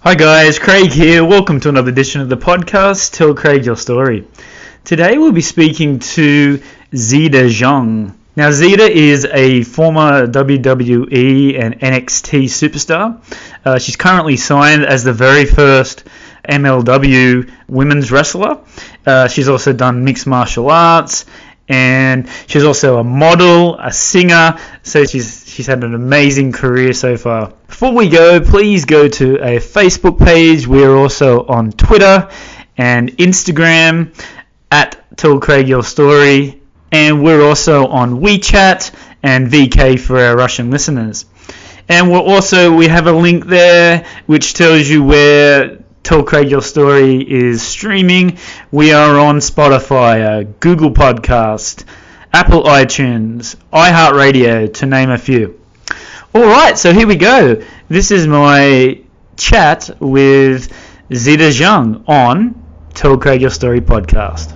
Hi guys, Craig here. Welcome to another edition of the podcast, Tell Craig Your Story. Today we'll be speaking to Zeda Zhang. Now Zeda is a former WWE and NXT superstar. She's currently signed as the very first MLW women's wrestler. She's also done mixed martial arts, and she's also a model, a singer, so she's had an amazing career so far. Before we go, please go to a Facebook page. We're also on Twitter and Instagram at Tell Craig Your Story, and we're also on WeChat and VK for our Russian listeners. And we have a link there which tells you where Tell Craig Your Story is streaming. We are on Spotify, Google Podcast, Apple iTunes, iHeartRadio, to name a few. Alright, so here we go. This is my chat with Zeda Zhang on Tell Craig Your Story podcast.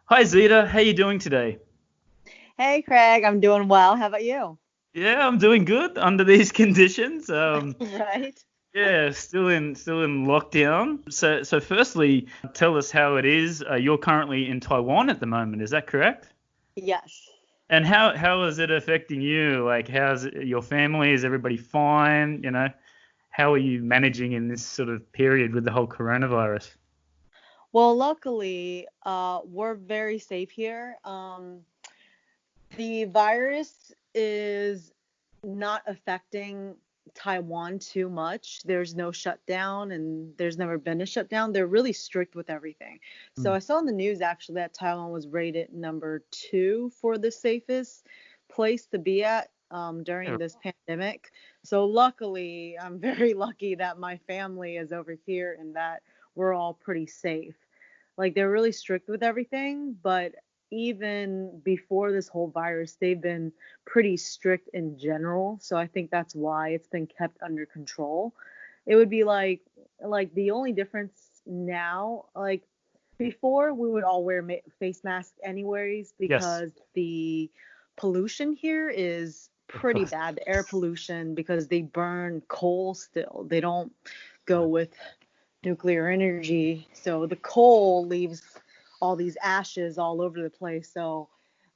Hi Zeda, how are you doing today? Hey Craig, I'm doing well. How about you? Yeah, I'm doing good under these conditions. Right. Yeah, still in lockdown. So firstly, tell us how it is. You're currently in Taiwan at the moment, is that correct? Yes. And how is it affecting you? Like, how's your family? Is everybody fine? How are you managing in this sort of period with the whole coronavirus? Well, luckily, we're very safe here. The virus is not affecting Taiwan too much. There's no shutdown, and there's never been a shutdown. They're really strict with everything. So Mm. I saw in the news actually that Taiwan was rated number 2 for the safest place to be at during Yeah. this pandemic. So luckily, I'm very lucky that my family is over here and that we're all pretty safe. Like they're really strict with everything, but even before this whole virus, they've been pretty strict in general. So I think that's why it's been kept under control. It would be like the only difference now, like before we would all wear face masks anyways Yes. because the pollution here is Of pretty course. bad, the air pollution, because they burn coal still. They don't go with nuclear energy. So the coal leaves all these ashes all over the place. So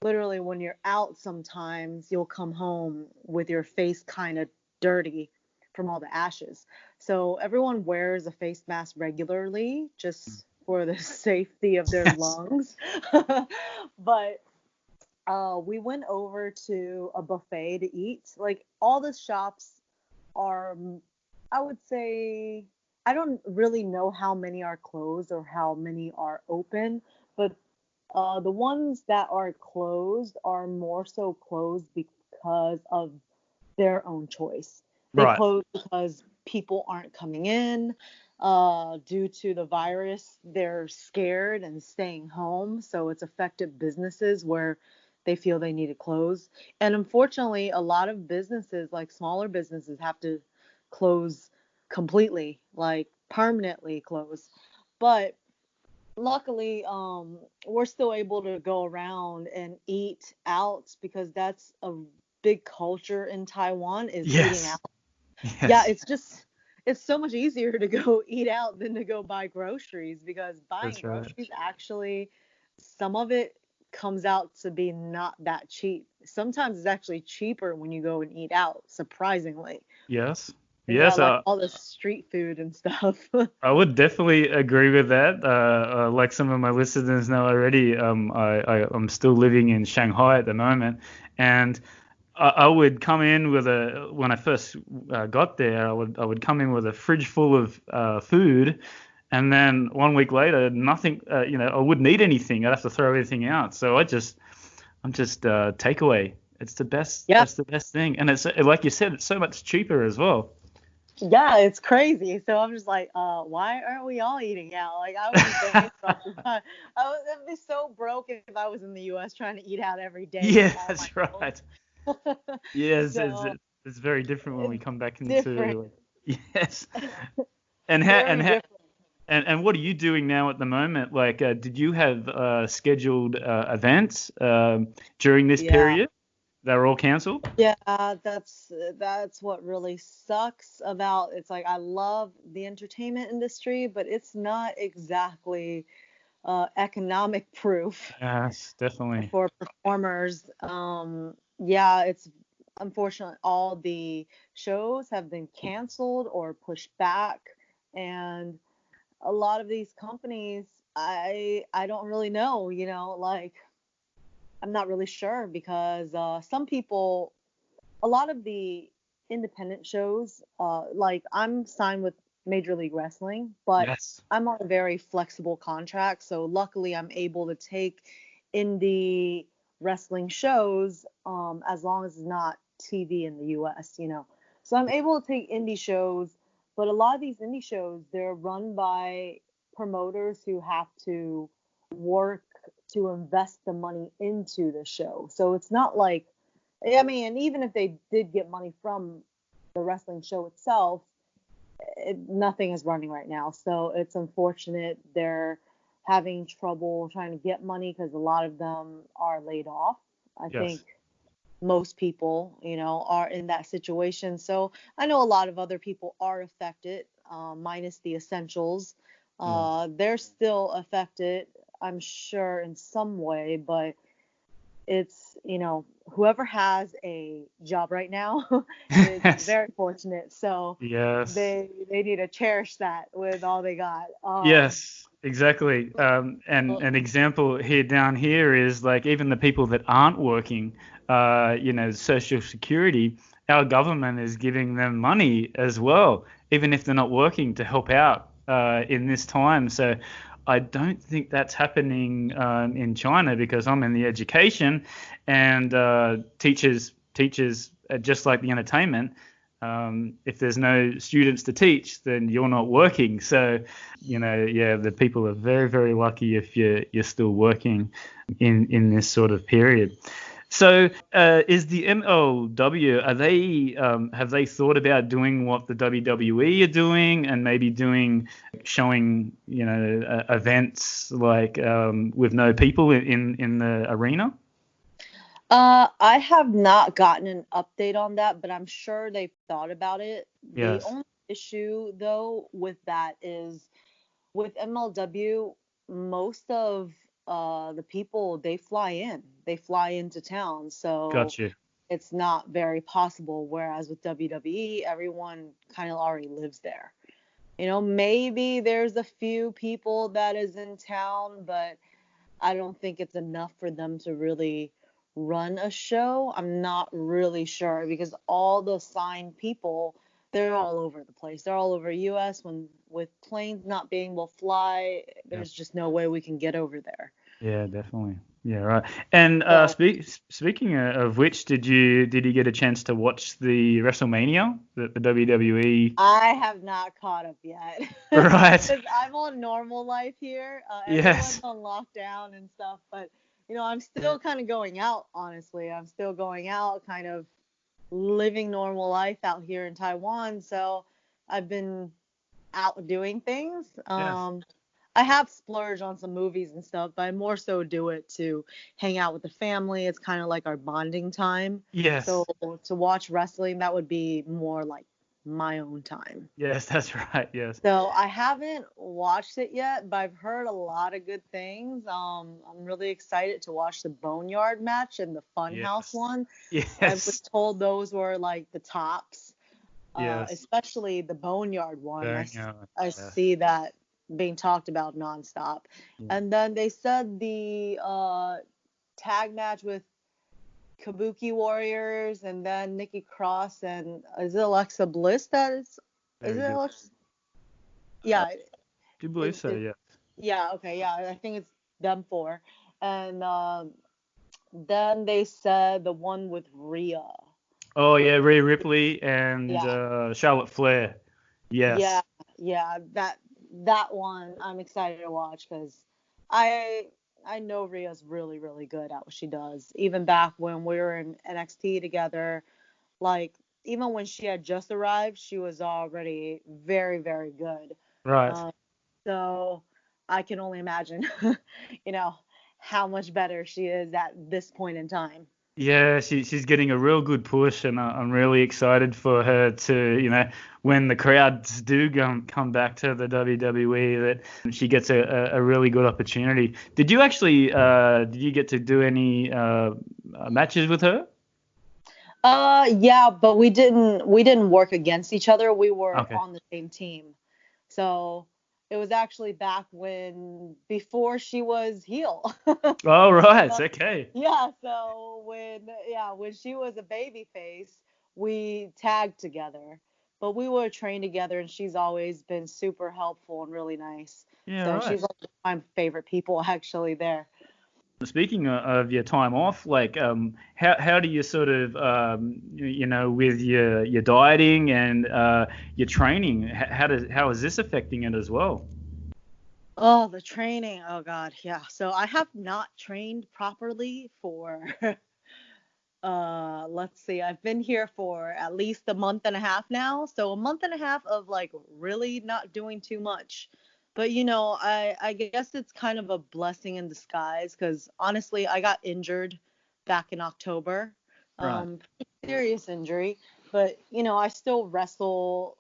literally when you're out sometimes you'll come home with your face kind of dirty from all the ashes. So everyone wears a face mask regularly just for the safety of their Yes. lungs. But we went over to a buffet to eat. Like all the shops are, I would say, I don't really know how many are closed or how many are open, but the ones that are closed are more so closed because of their own choice. They Right. close because people aren't coming in. Due to the virus, they're scared and staying home. So it's affected businesses where they feel they need to close. And unfortunately, a lot of businesses, like smaller businesses, have to close completely, like permanently close. But luckily, we're still able to go around and eat out because that's a big culture in Taiwan is eating Yes. out. Yeah, Yes. it's so much easier to go eat out than to go buy groceries because buying That's right. groceries actually some of it comes out to be not that cheap. Sometimes it's actually cheaper when you go and eat out, surprisingly. Yes. Yeah, Yes. like all the street food and stuff. I would definitely agree with that. Like some of my listeners know already, I'm still living in Shanghai at the moment, and I would come in with when I first got there, I would come in with a fridge full of food, and then 1 week later, nothing. I wouldn't eat anything. I'd have to throw everything out. So I'm just takeaway. It's the best. Yeah. That's the best thing, and it's like you said, it's so much cheaper as well. Yeah, it's crazy. So I'm just like, why aren't we all eating out? Like I would be very I'd be so broke if I was in the US trying to eat out every day for Yeah, all my that's meals. right. Yes, So it's very different when we it's come back different, into yes. And very how different. And what are you doing now at the moment? Like, did you have scheduled events during this Yeah. period? They were all cancelled? Yeah, that's what really sucks about it's like I love the entertainment industry, but it's not exactly economic proof Yes, definitely. for performers. Yeah, it's unfortunately all the shows have been canceled or pushed back, and a lot of these companies, I don't really know, like I'm not really sure because some people, a lot of the independent shows, like I'm signed with Major League Wrestling, but Yes. I'm on a very flexible contract. So luckily, I'm able to take indie wrestling shows as long as it's not TV in the US. So I'm able to take indie shows, but a lot of these indie shows, they're run by promoters who have to work to invest the money into the show. So it's not like, I mean, and even if they did get money from the wrestling show itself, nothing is running right now. So it's unfortunate they're having trouble trying to get money because a lot of them are laid off. I think Yes. most people, are in that situation. So I know a lot of other people are affected, minus the essentials. Yeah. They're still affected, I'm sure, in some way, but it's whoever has a job right now is Yes. very fortunate, so Yes. they need to cherish that with all they got. Yes, exactly. And Well, an example here down here is like even the people that aren't working, Social Security, our government is giving them money as well, even if they're not working to help out in this time. So I don't think that's happening in China because I'm in the education and teachers just like the entertainment. If there's no students to teach, then you're not working. So yeah, the people are very, very lucky if you're still working in this sort of period. So, is the MLW, are they have they thought about doing what the WWE are doing and maybe showing events like with no people in the arena? I have not gotten an update on that, but I'm sure they've thought about it. The Yes. only issue though with that is with MLW, most of the people, they fly into town, so Got you. it's not very possible. Whereas with WWE, everyone kind of already lives there. Maybe there's a few people that is in town, but I don't think it's enough for them to really run a show. I'm not really sure because all the signed people, they're all over the place. They're all over US. When with planes not being able to fly, Yeah. there's just no way we can get over there. Yeah, definitely. Yeah, right. And So speaking of which, did you get a chance to watch the WrestleMania, the WWE? I have not caught up yet Right. because I'm on normal life here. Everyone's Yes. on lockdown and stuff, but I'm still kind of going out, honestly. I'm still going out, kind of living normal life out here in Taiwan. So I've been out doing things. Yes. I have splurged on some movies and stuff, but I more so do it to hang out with the family. It's kind of like our bonding time. So Yes. to watch wrestling, that would be more like my own time. Yes, that's right. Yes. So I haven't watched it yet, but I've heard a lot of good things. I'm really excited to watch the Boneyard match and the Funhouse Yes. one. I was Yes. told those were like the tops, Yes. especially the Boneyard one. Very good. I Yes. see that being talked about nonstop. Yeah. And then they said the tag match with Kabuki Warriors and then Nikki Cross and is it Alexa Bliss is Very it good. Alexa? I Yeah, do believe it, so. it, Yeah. yeah, okay, yeah, I think it's them four. And then they said the one with Rhea. Oh yeah, Rhea Ripley and Yeah, Charlotte Flair. yeah, Yes. yeah. That one I'm excited to watch because I I know Rhea's really really good at what she does. Even back when we were in NXT together, like even when she had just arrived, she was already very very good. Right. Um, So I can only imagine, you know, how much better she is at this point in time. Yeah, she's getting a real good push, and I'm really excited for her to, when the crowds do come back to the WWE, that she gets a really good opportunity. Did you get to do any matches with her? Yeah, but we didn't work against each other. We were Okay. on the same team. So it was actually before she was heel. Oh, right. So, Okay. yeah, so when she was a baby face, we tagged together. But we were trained together, and she's always been super helpful and really nice. Yeah, So right. she's like my favorite people actually there. Speaking of your time off, like how do you sort of with your dieting and your training, how is this affecting it as well? Oh, the training. Oh God, yeah. So I have not trained properly for let's see. I've been here for at least a month and a half now. So a month and a half of like really not doing too much. But I guess it's kind of a blessing in disguise because honestly, I got injured back in October. Right. Serious injury, but I still wrestle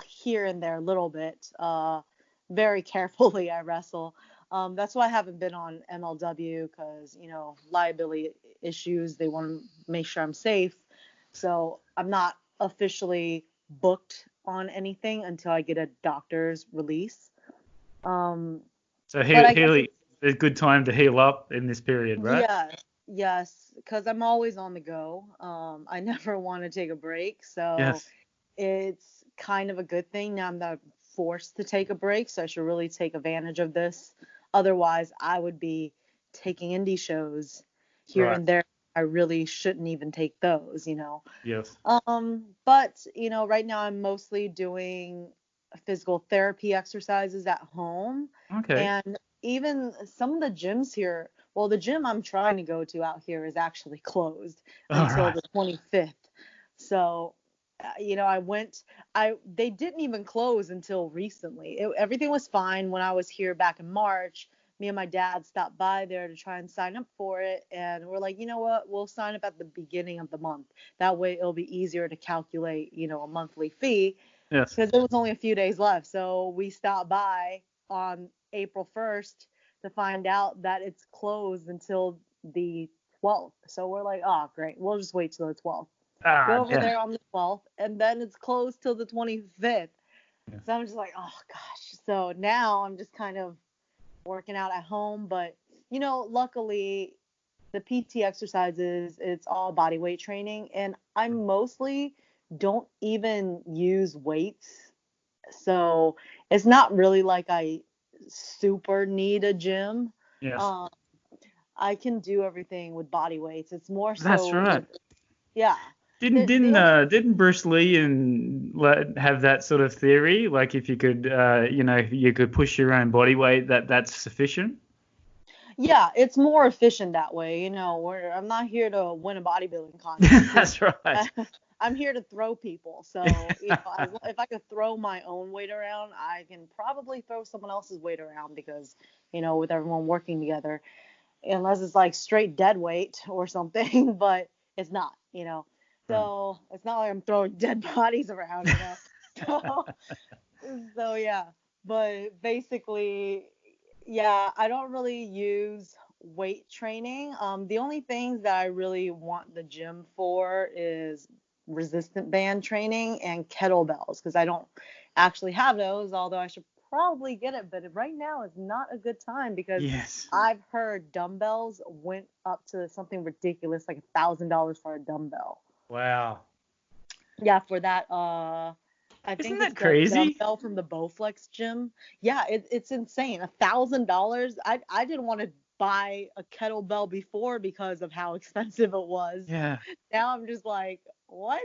here and there a little bit. Very carefully I wrestle. That's why I haven't been on MLW because, liability issues. They want to make sure I'm safe. So I'm not officially booked on anything until I get a doctor's release. Um, So but I guess it's, a good time to heal up in this period, right? yes, yes, because I'm always on the go. I never want to take a break. So Yes. it's kind of a good thing. Now I'm not forced to take a break, so I should really take advantage of this. Otherwise, I would be taking indie shows here Right. and there. I really shouldn't even take those. Yes. But right now I'm mostly doing physical therapy exercises at home, Okay. and even some of the gyms here. Well, the gym I'm trying to go to out here is actually closed All until right. the 25th. So, I went. They didn't even close until recently. Everything was fine when I was here back in March. Me and my dad stopped by there to try and sign up for it, and we're like, you know what? We'll sign up at the beginning of the month. That way, it'll be easier to calculate, a monthly fee Yes. because there was only a few days left. So we stopped by on April 1st to find out that it's closed until the 12th. So we're like, oh, great. We'll just wait till the 12th. Ah, Go over yeah. there on the 12th, and then it's closed till the 25th. Yeah. So I'm just like, oh, gosh. So now I'm just kind of working out at home. But, luckily, the PT exercises, it's all body weight training. And I mostly don't even use weights. So it's not really like I super need a gym. Yes. Um, I can do everything with body weights. It's more That's so right. just, yeah. Didn't The didn't only uh didn't Bruce Lee have that sort of theory? Like if you could if you could push your own body weight, that's sufficient? Yeah, it's more efficient that way. I'm not here to win a bodybuilding contest. That's right. I'm here to throw people. So, if I could throw my own weight around, I can probably throw someone else's weight around because, with everyone working together, unless it's like straight dead weight or something, but it's not. Right. So it's not like I'm throwing dead bodies around. So, so yeah, but basically, yeah, I don't really use weight training. The only things that I really want the gym for is resistant band training and kettlebells because I don't actually have those, although I should probably get it. But right now is not a good time because Yes. I've heard dumbbells went up to something ridiculous, like $1,000 for a dumbbell. Wow. Yeah, for that I Isn't think it's that the crazy? dumbbell from the Bowflex gym. Yeah, it's insane. $1,000. I didn't want to buy a kettlebell before because of how expensive it was. Yeah. Now I'm just like, what?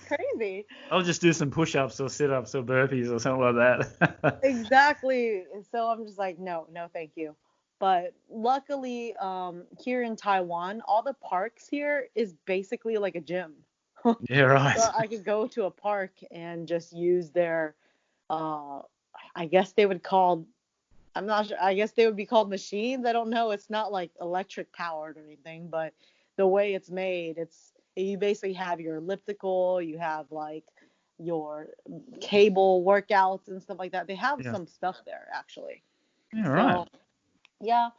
Crazy. I'll just do some push-ups or sit-ups or burpees or something like that. Exactly. So I'm just like, no, no, thank you. But luckily, here in Taiwan, all the parks here is basically like a gym. Yeah, So right. I could go to a park and just use their uh I guess they would call, I'm not sure, I guess they would be called machines. I don't know. It's not like electric powered or anything, but the way it's made, you basically have your elliptical, you have like your cable workouts and stuff like that. They have Yeah. some stuff there actually. Yeah, right. So yeah,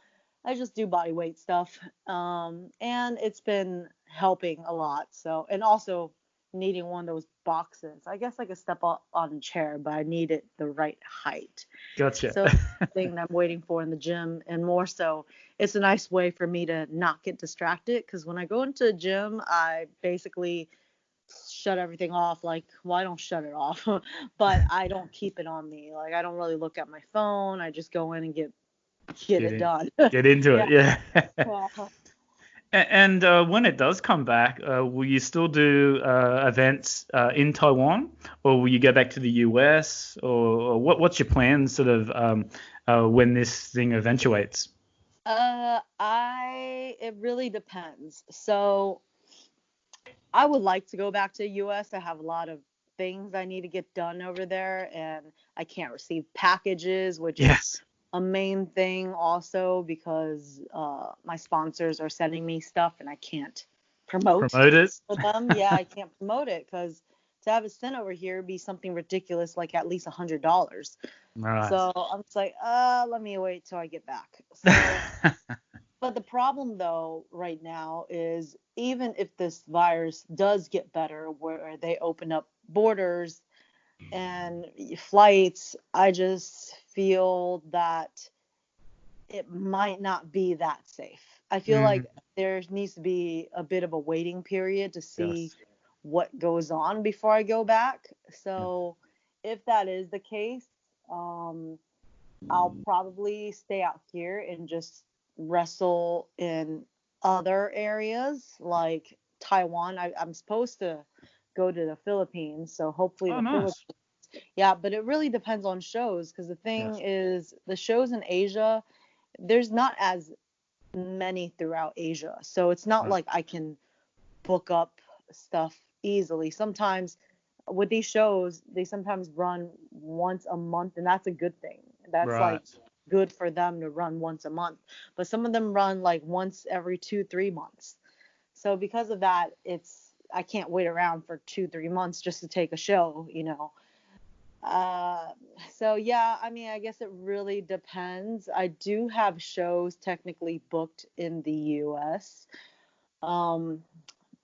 I just do body weight stuff. And it's been helping a lot. So, and also needing one of those boxes. I guess I could step on a chair, but I need it the right height. Gotcha. So thing that I'm waiting for in the gym, and more so, it's a nice way for me to not get distracted. Because when I go into the gym, I basically shut everything off. Like, well, I don't shut it off, but I don't keep it on me. Like, I don't really look at my phone. I just go in and get it done. Get into Yeah. it. Yeah. Well, And when it does come back, will you still do events in Taiwan, or will you go back to the US, or what's your plan sort of when this thing eventuates? it really depends. So I would like to go back to the US. I have a lot of things I need to get done over there, and I can't receive packages, which is Yes. a main thing also because my sponsors are sending me stuff and I can't promote Promoters. for them. Yeah, I can't promote it because to have it sent over here would be something ridiculous, like at least $100. Right. So I'm just like, let me wait till I get back. So, but the problem though right now is even if this virus does get better, where they open up borders and flights, I just feel that it might not be that safe. I feel like Mm, there needs to be a bit of a waiting period to see yes. what goes on before I go back. Yes. So if that is the case, I'll probably stay out here and just wrestle in other areas like Taiwan. I'm supposed to go to the Philippines, so hopefully Oh, the Philippines. nice. Yeah, but it really depends on shows because the thing Yes. is, the shows in Asia, there's not as many throughout Asia. So it's not Right. like I can book up stuff easily. Sometimes with these shows, they sometimes run once a month, and that's a good thing. That's like Right. good for them to run once a month. But some of them run like once every 2-3 months. So because of that, I can't wait around for 2-3 months just to take a show. Uh, so yeah, I mean, I guess it really depends. I do have shows technically booked in the US, um,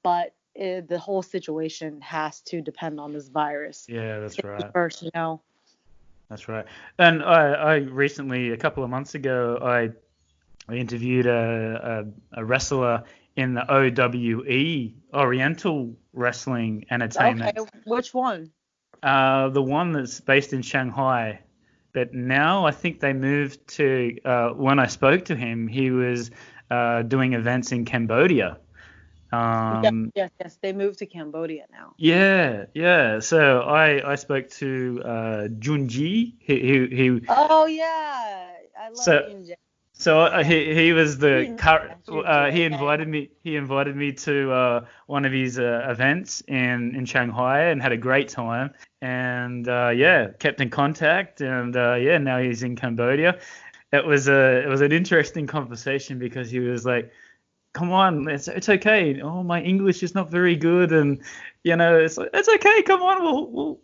but the whole situation has to depend on this virus. Yeah, that's Safety right. first. That's right. And I recently, a couple of months ago, I interviewed a wrestler in the OWE, Oriental Wrestling Okay, Entertainment, which one? the one that's based in Shanghai. But now I think they moved to, when I spoke to him, he was doing events in Cambodia. Yes, Um, yes, yes. They moved to Cambodia now. yeah, yeah. So I spoke to Junji. Oh yeah, I love So Ginger. So Yeah, he was the Ginger, Ginger. Okay. he invited me to one of his events in Shanghai and had a great time, and yeah, kept in contact, and yeah, now he's in Cambodia. It was an interesting conversation because he was like, come on, it's okay. Oh, my English is not very good, and it's okay. Come on,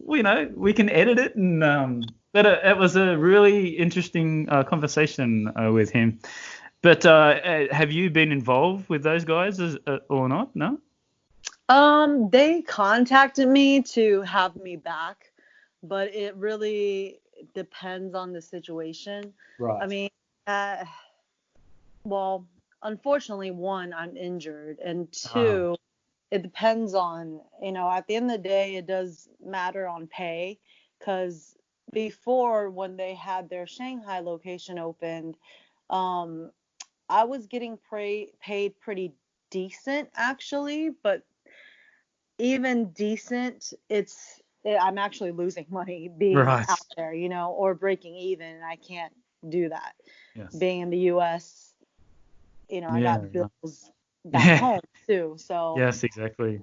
we can edit it, and but it was a really interesting conversation with him. But have you been involved with those guys or not? No. They contacted me to have me back, but it really depends on the situation. I Right. mean, uh, well, unfortunately, one, I'm injured, and Ah, two, it depends at the end of the day, it does matter on pay, because before when they had their Shanghai location opened, um, I was getting paid pretty decent actually, but even decent, I'm actually losing money being right. out there, or breaking even, and I can't do that. Yes. Being in the US, I Yeah. got bills back Yeah. home too. So Yes, exactly.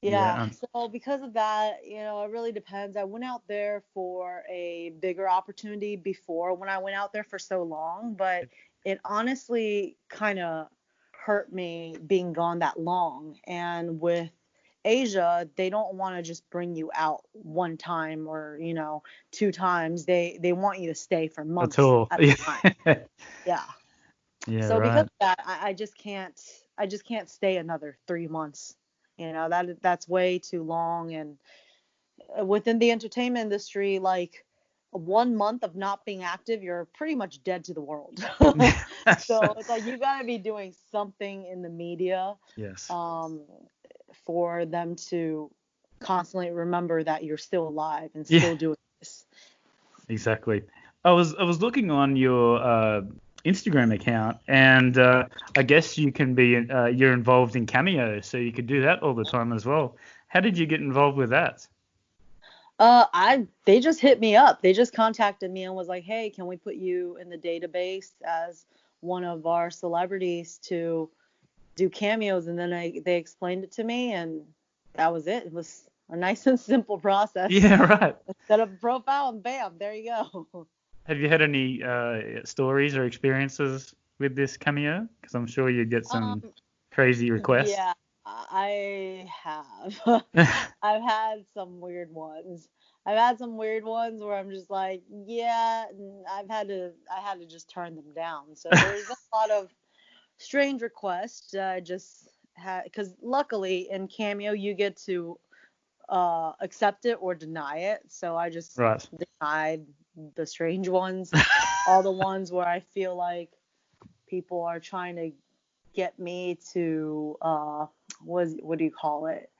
Yeah, Yeah. so because of that, it really depends. I went out there for a bigger opportunity before when I went out there for so long, but it honestly kind of hurt me being gone that long. And with Asia, they don't want to just bring you out one time or, two times. They want you to stay for At months all. at Yeah. a time. Yeah. Yeah, So because right. of that, I just can't stay another 3 months. That's way too long. And within the entertainment industry, like 1 month of not being active, you're pretty much dead to the world. So it's like you gotta be doing something in the media, Yes. um, for them to constantly remember that you're still alive and Yeah, still doing this. exactly. I was looking on your Instagram account, and I guess you're involved in Cameo, so you could do that all the time as well. How did you get involved with that? They just hit me up. They just contacted me and was like, "Hey, can we put you in the database as one of our celebrities to do cameos?" And then they explained it to me, and that was it. It was a nice and simple process. Yeah, right. Set up a profile, and bam, there you go. Have you had any stories or experiences with this Cameo? Because I'm sure you get some Um, crazy requests. yeah, I have. I've had some weird ones. I've had some weird ones where I'm just like, yeah, and I had to just turn them down. So there's been a lot of strange request. Just had because luckily in Cameo you get to accept it or deny it. So I just Right. denied the strange ones, all the ones where I feel like people are trying to get me to what do you call it?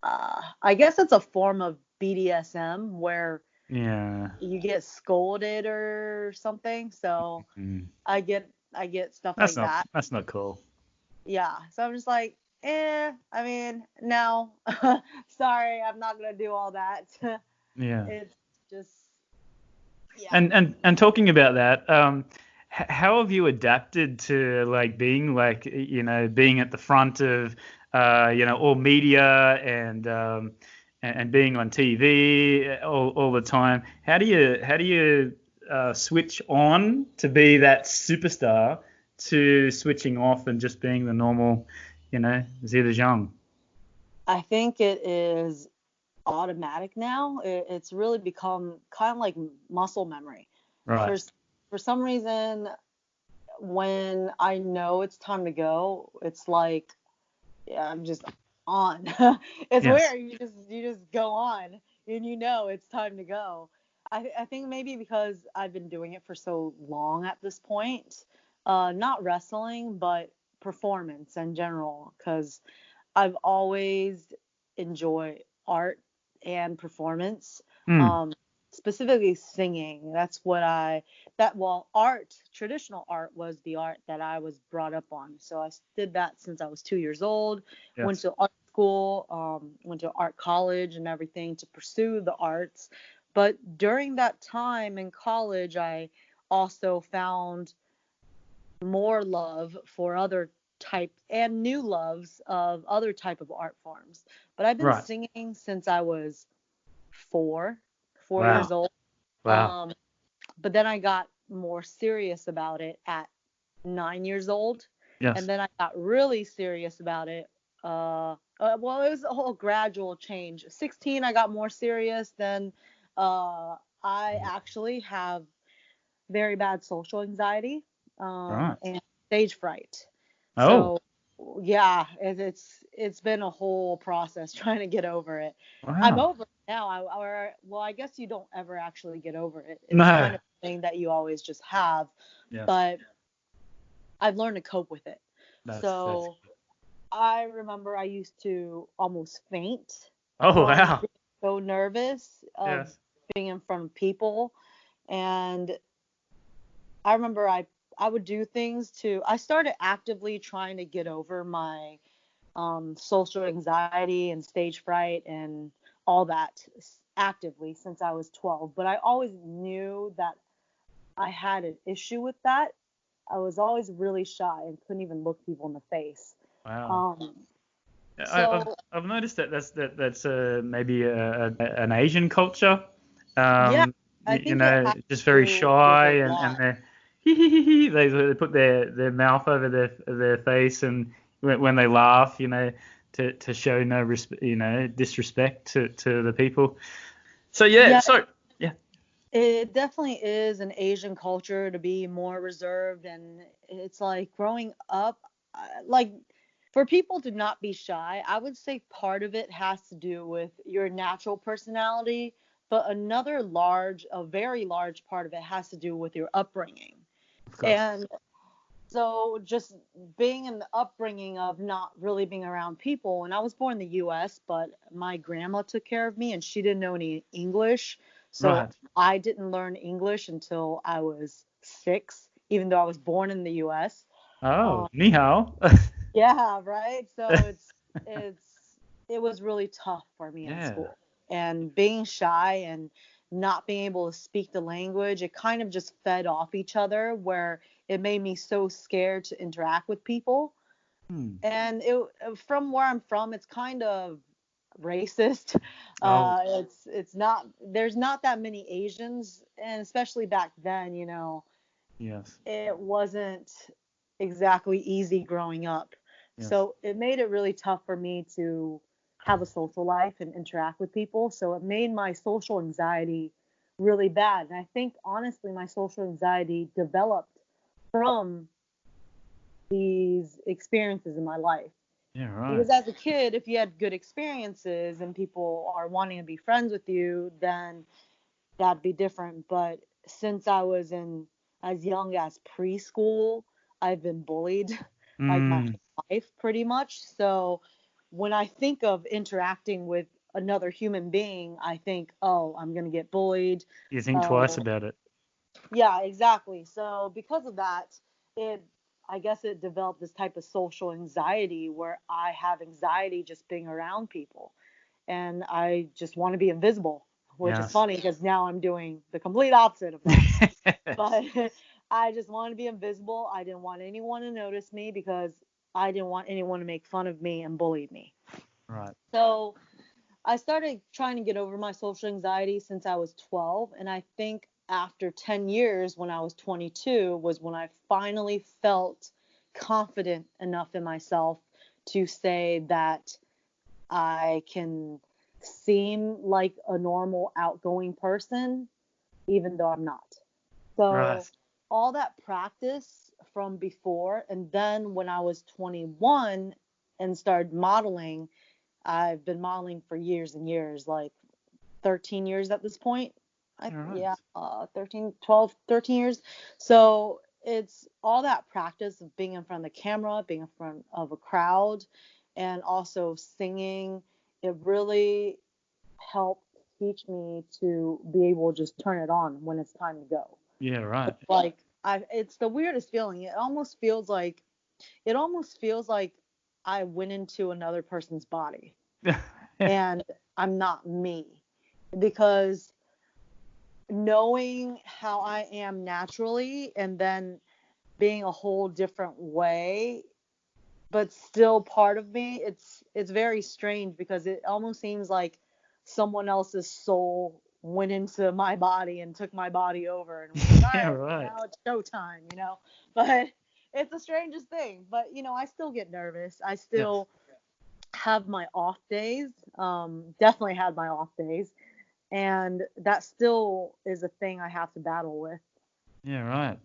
I guess it's a form of BDSM where Yeah. you get scolded or something. So Mm. I get stuff That's like not that. that's not cool. Yeah. So I'm just like, I mean, no. Sorry, I'm not gonna do all that. Yeah. It's just, yeah. And talking about that, how have you adapted to like being being at the front of all media and being on TV all the time? How do you switch on to be that superstar to switching off and just being the normal, Zeda Zhang? I think it is automatic now. It's really become kind of like muscle memory. For Right. for some reason, when I know it's time to go, it's like, yeah, I'm just on. It's Yes. weird. You just go on, and it's time to go. I think maybe because I've been doing it for so long at this point, not wrestling, but performance in general, because I've always enjoyed art and performance, Mm. um, specifically singing. Art, traditional art was the art that I was brought up on. So I did that since I was 2 years old, went Yes. to art school, went to art college and everything to pursue the arts. But during that time in college, I also found more love for other type and new loves of other type of art forms. But I've been Right. singing since I was four, 4 years Wow. old. Wow. Um, but then I got more serious about it at 9 years old, and Yes. then I got really serious about it. Well, it was a whole gradual change. 16, I got more serious. Then I actually have very bad social anxiety, Right. and stage fright. Oh. So yeah, it's been a whole process trying to get over it. I'm Wow. over it now. Well, I guess you don't ever actually get over it. It's kind No. of a thing that you always just have, Yes. but I've learned to cope with it. That's. So I remember I used to almost faint Oh from wow. being so nervous of Yes. being in front of people. And I remember I would do things to I started actively trying to get over my social anxiety and stage fright and all that actively since I was 12, but I always knew that I had an issue with that. I was always really shy and couldn't even look people in the face. Wow. Um, So I've noticed that that's maybe an Asian culture. yeah, I You think it know, has just to very do with a shy and lot. they're they put their mouth over their face and when they laugh, you know, to show no disrespect to the people. So yeah, Yeah, so yeah, it definitely is an Asian culture to be more reserved, and it's like growing up, like for people to not be shy, I would say part of it has to do with your natural personality, but a very large part of it has to do with your upbringing. of course. And so just being in the upbringing of not really being around people, and I was born in the US, but my grandma took care of me and she didn't know any English. So Right. I didn't learn English until I was 6, even though I was born in the US. Oh, Um, ni hao. yeah, right. So it's it was really tough for me in Yeah. school. And being shy and not being able to speak the language, it kind of just fed off each other where it made me so scared to interact with people. Hmm. And from where I'm from, it's kind of racist. Oh, It's not there's not that many Asians, and especially back then, yes. it wasn't exactly easy growing up. Yes. So it made it really tough for me to have a social life and interact with people. So it made my social anxiety really bad. And I think honestly, my social anxiety developed from these experiences in my life. Yeah, right. Because as a kid, if you had good experiences and people are wanting to be friends with you, then that'd be different. But since I was in as young as preschool, I've been bullied like my Mm. whole life pretty much. So when I think of interacting with another human being, I think, oh, I'm going to get bullied. You think twice Oh, about it. yeah, exactly. So because of that, it I guess it developed this type of social anxiety where I have anxiety just being around people and I just want to be invisible, which is Yes. funny because now I'm doing the complete opposite of that. But I just want to be invisible. I didn't want anyone to notice me because I didn't want anyone to make fun of me and bully me. Right. So I started trying to get over my social anxiety since I was 12. And I think after 10 years, when I was 22, was when I finally felt confident enough in myself to say that I can seem like a normal, outgoing person, even though I'm not. Right. So, all that practice from before, and then when I was 21 and started modeling, I've been modeling for years and years, like 13 years at this point. All right. Yeah, 13, 12, 13 years. So it's all that practice of being in front of the camera, being in front of a crowd, and also singing. It really helped teach me to be able to just turn it on when it's time to go. Yeah, right. Like it's the weirdest feeling. It almost feels like I went into another person's body and I'm not me because knowing how I am naturally and then being a whole different way, but still part of me, it's very strange because it almost seems like someone else's soul went into my body and took my body over and was like, all Yeah, right, right. now it's showtime. But it's the strangest thing. But I still get nervous. I Yes. still have my off days. Definitely had my off days, and that still is a thing I have to battle with. Yeah, right.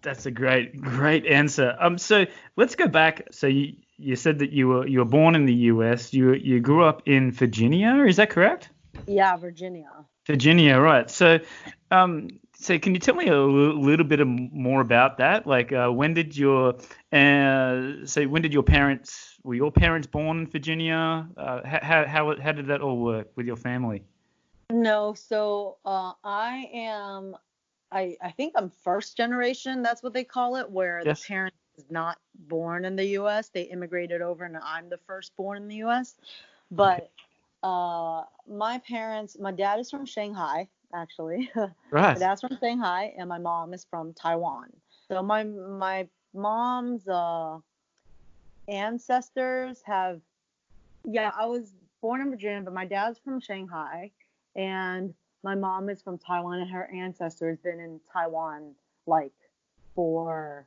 That's a great answer. So let's go back. So you said that you were born in the US. You grew up in Virginia. Is that correct? Yeah, Virginia. Virginia, right. So can you tell me a little bit more about that? Like, when did your parents, were your parents born in Virginia? How did that all work with your family? No, so I think I'm first generation, that's what they call it, where the Yes. parent is not born in the US. They immigrated over and I'm the firstborn in the US. Okay. But my dad is from Shanghai, actually. My Right. dad's from Shanghai and my mom is from Taiwan. So my mom's ancestors have Yeah, I was born in Virginia, but my dad's from Shanghai, and my mom is from Taiwan, and her ancestors been in Taiwan like for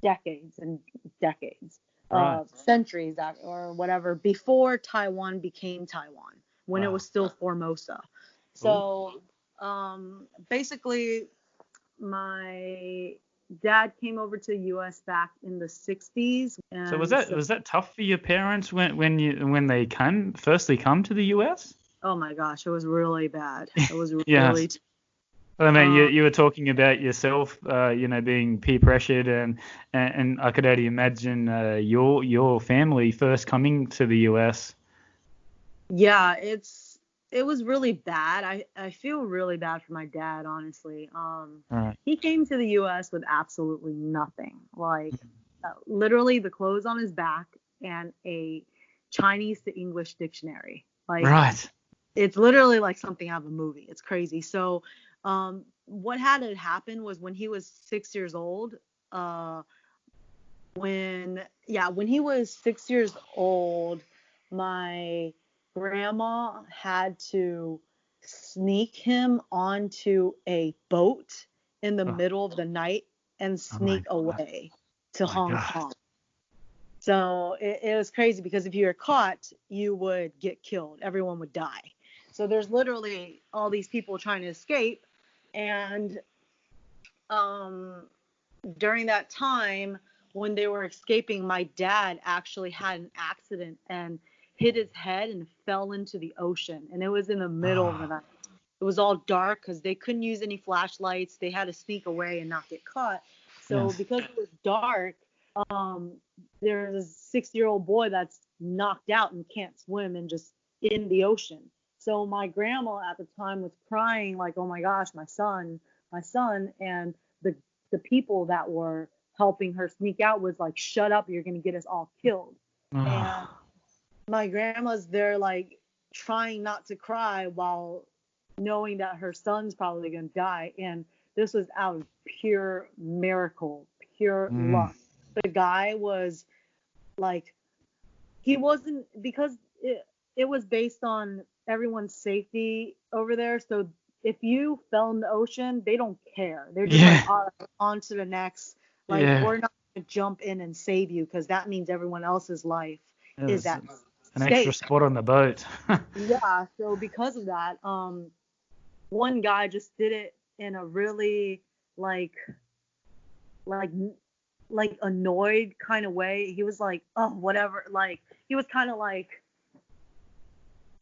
decades and decades, Right. centuries or whatever, before Taiwan became Taiwan, when it Wow. was still Formosa. Ooh. So basically, my dad came over to the U.S. back in the 60s, So and so, was that tough for your parents when they firstly come to the US? oh my gosh, it was really bad. It was really, Yes. Well, I mean, um, you were talking about yourself, being peer pressured, and I could only imagine your family first coming to the US. yeah, it was really bad. I feel really bad for my dad, honestly. Right. He came to the U.S. with absolutely nothing, like literally the clothes on his back and a Chinese to English dictionary. Like Right. it's literally like something out of a movie. It's crazy. So, what had to happen was when he was 6 years old. Uh, when he was 6 years old, my grandma had to sneak him onto a boat in the Oh, middle of the night and oh my sneak God. away to My Hong God. Kong. So it was crazy because if you were caught, you would get killed. Everyone would die. So there's literally all these people trying to escape. And um, during that time, when they were escaping, my dad actually had an accident and hit his head and fell into the ocean. And it was in the middle of the Oh, night. It was all dark because they couldn't use any flashlights. They had to sneak away and not get caught. So yes. because it was dark, um, there's a 6-year-old boy that's knocked out and can't swim and just in the ocean. So my grandma at the time was crying like, "Oh my gosh, my son," and the the people that were helping her sneak out was like, "Shut up, you're gonna get us all killed." And Oh, my grandma's there like trying not to cry while knowing that her son's probably going to die. And this was out of pure miracle, pure mm, luck. The guy was like, he wasn't, because it was based on everyone's safety over there. So if you fell in the ocean, they don't care. They're just like, yeah, all right, on to the next. Like, yeah. we're not going to jump in and save you because that means everyone else's life is There's at an extra stake. spot on the boat. Yeah, so because of that, one guy just did it in a really like like like annoyed kind of way. He was like, "Oh, whatever." Like he was kind of like,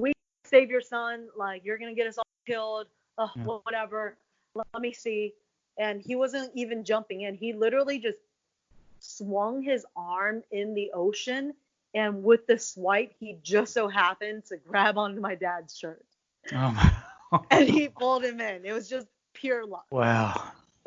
"We save your son. Like you're gonna get us all killed. Oh, Yeah. whatever. Let me see." And he wasn't even jumping in. He literally just swung his arm in the ocean, and with the swipe, he just so happened to grab onto my dad's shirt. Oh my. And he pulled him in. It was just pure luck. Wow.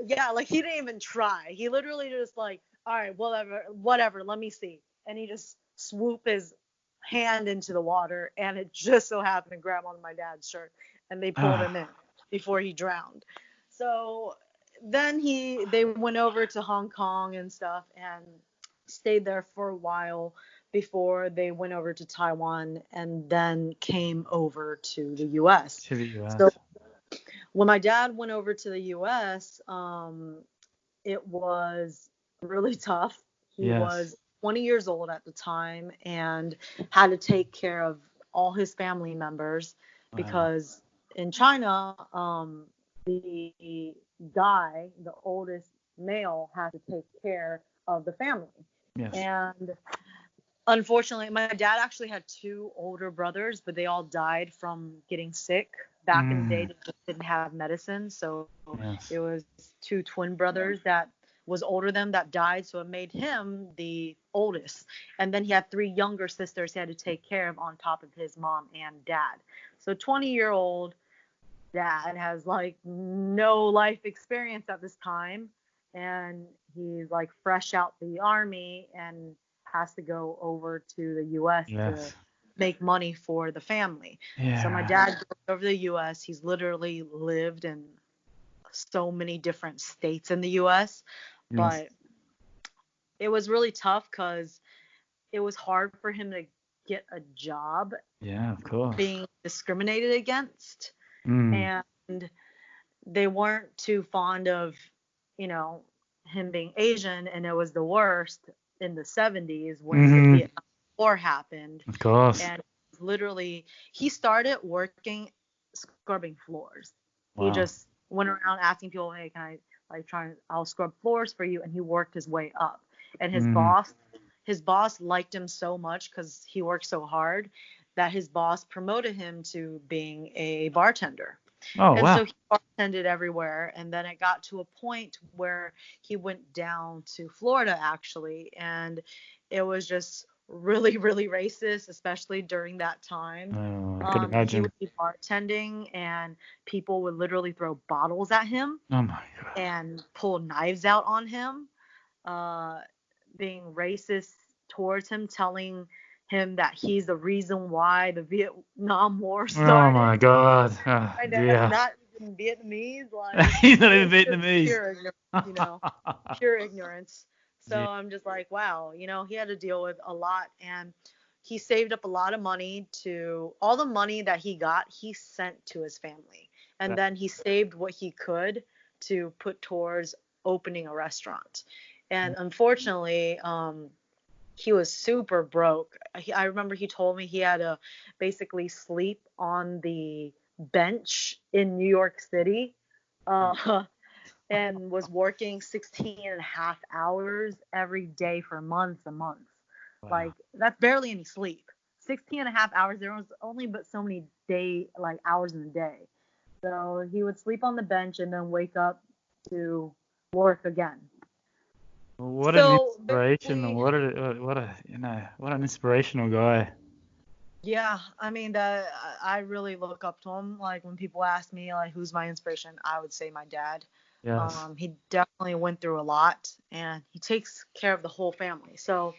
Yeah, like he didn't even try. He literally just like, all right, whatever, let me see. And he just swooped his hand into the water, and it just so happened to grab onto my dad's shirt, and they pulled him in Ah, before he drowned. So then they went over to Hong Kong and stuff, and stayed there for a while before they went over to Taiwan and then came over to the US. to the So US. when my dad went over to the US, it was really tough. He Yes. was 20 years old at the time and had to take care of all his family members Wow. because in China, the guy, the oldest male, has to take care of the family. Yes. And unfortunately, my dad actually had two older brothers, but they all died from getting sick. Back in the day, Mm, they just didn't have medicine, so yes. it was two twin brothers that was older than that died, so it made him the oldest. And then he had three younger sisters he had to take care of on top of his mom and dad. So 20-year-old dad has like no life experience at this time, and he's like fresh out the army and has to go over to the US to Yes. make money for the family. So my Yeah. dad goes over to the US. He's literally lived in so many different states in the US, Yes. but it was really tough because it was hard for him to get a job Yeah, of course. being discriminated against. Mm. And they weren't too fond of, him being Asian, and it was the worst in the 70s when the Mm-hmm. Vietnam War happened. Of course. And literally, he started working scrubbing floors. He Wow. just went around asking people, "Hey, can I I'll scrub floors for you," and he worked his way up. And his boss liked him so much because he worked so hard that his boss promoted him to being a bartender. Oh, And wow. so he bartended everywhere. And then it got to a point where he went down to Florida, actually. And it was just really, really racist, especially during that time. Oh, I could He imagine. would be bartending, and people would literally throw bottles at him Oh, my God. and pull knives out on him, uh, being racist towards him, telling him that he's the reason why the Vietnam War Oh, started. my God. My dad's Yeah. not even Vietnamese, like He's not even it's just Vietnamese. pure ignorance, pure ignorance. So Yeah. I'm just like, wow, he had to deal with a lot, and he saved up a lot of money. To all the money that he got, he sent to his family, and That- then he saved what he could to put towards opening a restaurant. And unfortunately, he was super broke. I remember he told me he had to basically sleep on the bench in New York City, and was working 16 and a half hours every day for months and months. Wow. Like, that's barely any sleep. 16 and a half hours. There was only but so many hours in a day. So he would sleep on the bench and then wake up to work again. What an So inspiration! basically, What an inspirational guy. yeah, I mean, I really look up to him. Like, when people ask me like who's my inspiration, I would say my dad. Yes. He definitely went through a lot, and he takes care of the whole family. So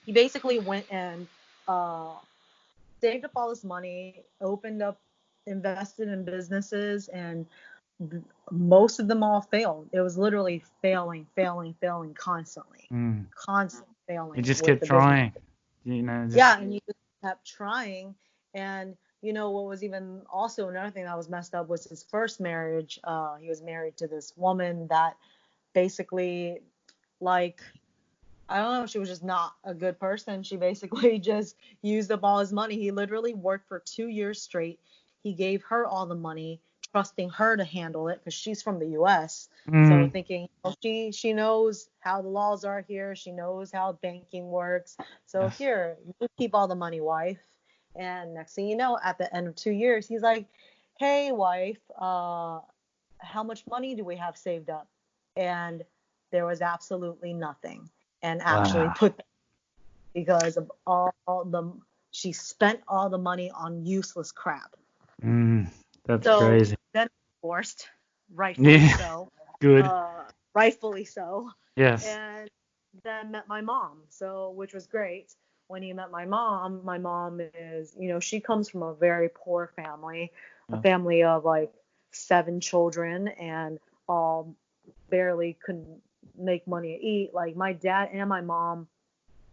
he basically went and uh, saved up all this money, invested in businesses, and most of them all failed. It was literally failing, failing, failing constantly, Mm. constant He failing just with kept the business. trying. Just Yeah, and he just kept trying. And what was even also another thing that was messed up was his first marriage. He was married to this woman that basically, like, I don't know, she was just not a good person. She basically just used up all his money. He literally worked for 2 years straight. He gave her all the money, trusting her to handle it because she's from the U.S. So mm. thinking, oh, she knows how the laws are here. She knows how banking works. So Yes. here, you keep all the money, wife. And next thing you know, at the end of 2 years, he's like, hey, wife, how much money do we have saved up? And there was absolutely nothing. And actually Wow. put because of all the she spent all the money on useless crap. Mm. That's So crazy. then divorced, rightfully Yeah. so, Good. rightfully so, Yes. and then met my mom. So, which was great. When he met my mom is, she comes from a very poor family, a Yes. family of like 7 children, and all barely couldn't make money to eat. Like, my dad and my mom,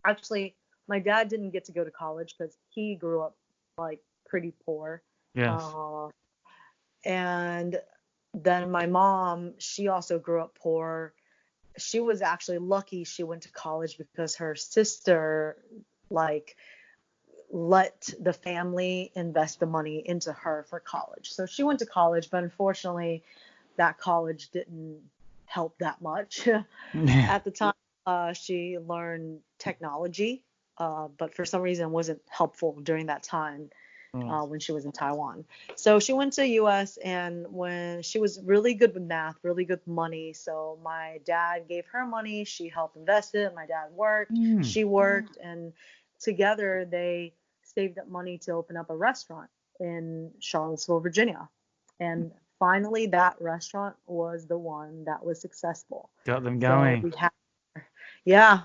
actually, my dad didn't get to go to college because he grew up like pretty poor. Yes. Uh, and then my mom, she also grew up poor. She was actually lucky she went to college because her sister, like, let the family invest the money into her for college. So she went to college, but unfortunately, that college didn't help that much. Yeah. At the time, she learned technology, but for some reason wasn't helpful during that time Oh. when she was in Taiwan. So she went to US, and when she was really good with math, really good with money. So my dad gave her money. She helped invest it. My dad worked. Mm. She worked. And together they saved up money to open up a restaurant in Charlottesville, Virginia. And finally, that restaurant was the one that was successful. Got them So going.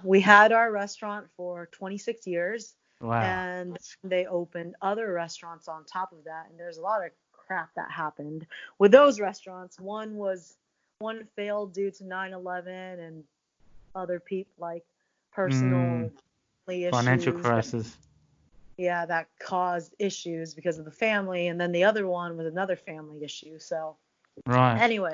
we had our restaurant for 26 years, Wow. and they opened other restaurants on top of that. And there's a lot of crap that happened with those restaurants. One failed due to 9/11 and other people, like, Mm. personal Financial issues. crisis. yeah, that caused issues because of the family, and then the other one was another family issue. So Right. anyway,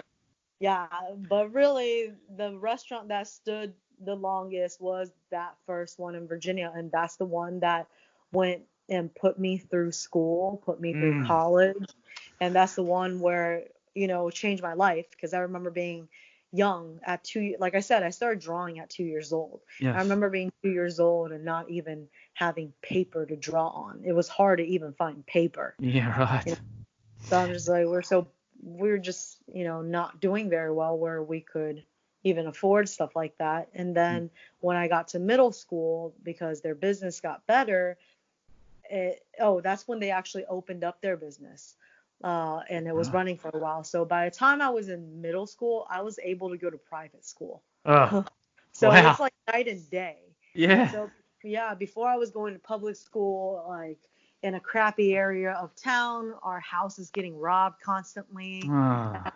yeah, but really the restaurant that stood the longest was that first one in Virginia, and that's the one that went and put me through school, put me through Mm. college, and that's the one where, changed my life because I remember being young at like I said, I started drawing at 2 years old. I Yes. remember being 2 years old and not even having paper to draw on. It was hard to even find paper. Yeah. You know, Right. so I'm just like, we're just, not doing very well where we could even afford stuff like that. And then when I got to middle school, because their business got better, that's when they actually opened up their business. And it was Right. running for a while. So by the time I was in middle school, I was able to go to private school. Oh. So Wow. it's like night and day. Yeah. So yeah, before I was going to public school, like in a crappy area of town, our house is getting robbed constantly. Ah.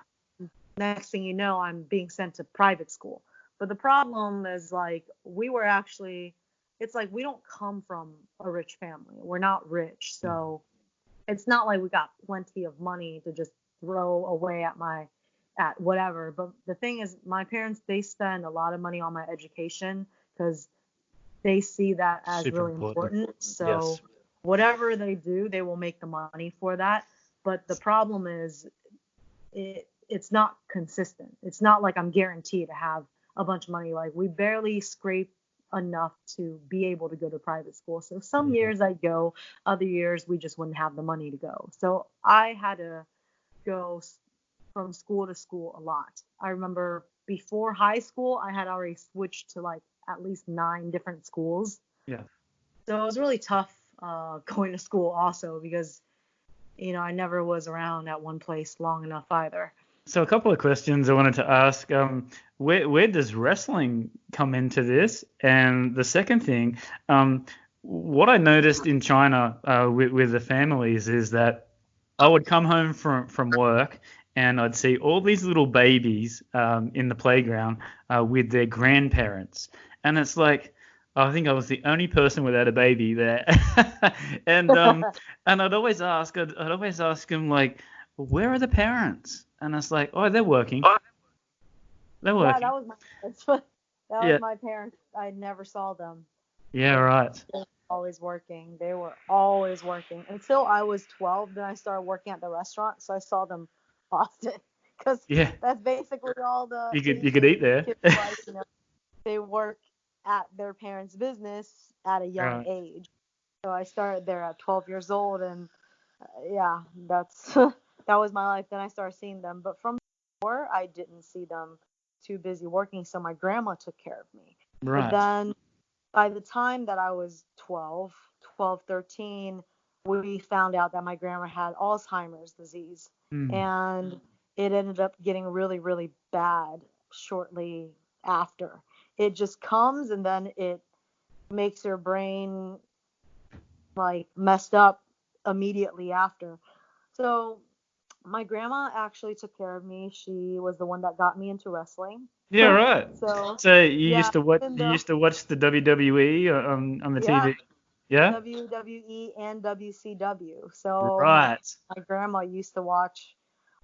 Next thing you know, I'm being sent to private school. But the problem is like it's like we don't come from a rich family. We're not rich. So it's not like we got plenty of money to just throw away at whatever. But the thing is, my parents, they spend a lot of money on my education because they see that as Super really important. important. So Yes. whatever they do, they will make the money for that. But the problem is it's not consistent. It's not like I'm guaranteed to have a bunch of money. Like we barely scrape enough to be able to go to private school. So some Yeah. years I'd go, other years we just wouldn't have the money to go. So I had to go from school to school a lot. I remember before high school, I had already switched to like at least 9 different schools. Yeah. So it was really tough going to school also because, I never was around at one place long enough either. So a couple of questions I wanted to ask. Where does wrestling come into this? And the second thing, what I noticed in China with the families is that I would come home from work and I'd see all these little babies in the playground with their grandparents, and it's like I think I was the only person without a baby there, and and I'd always ask them like, where are the parents? And it's like, oh, they're working. They're Yeah, working. that was Yeah. my parents. I never saw them. Yeah, They right. were always working. They were always working until I was 12. Then I started working at the restaurant, so I saw them often because Yeah. that's basically all the You could Asian eat there. kids are like. They work at their parents' business at a young Right. age. So I started there at 12 years old, and yeah, that's that was my life. Then I started seeing them, but from before I didn't see them. Too busy working, so my grandma took care of me. But Right. then by the time that I was 12, 13, we found out that my grandma had Alzheimer's disease, Mm. and it ended up getting really, really bad shortly after. It just comes and then it makes your brain like messed up immediately after. So my grandma actually took care of me. She was the one that got me into wrestling. Yeah, right. So So yeah, even you though used to watch the WWE on the yeah, TV? Yeah? WWE and WCW. So Right. my grandma used to watch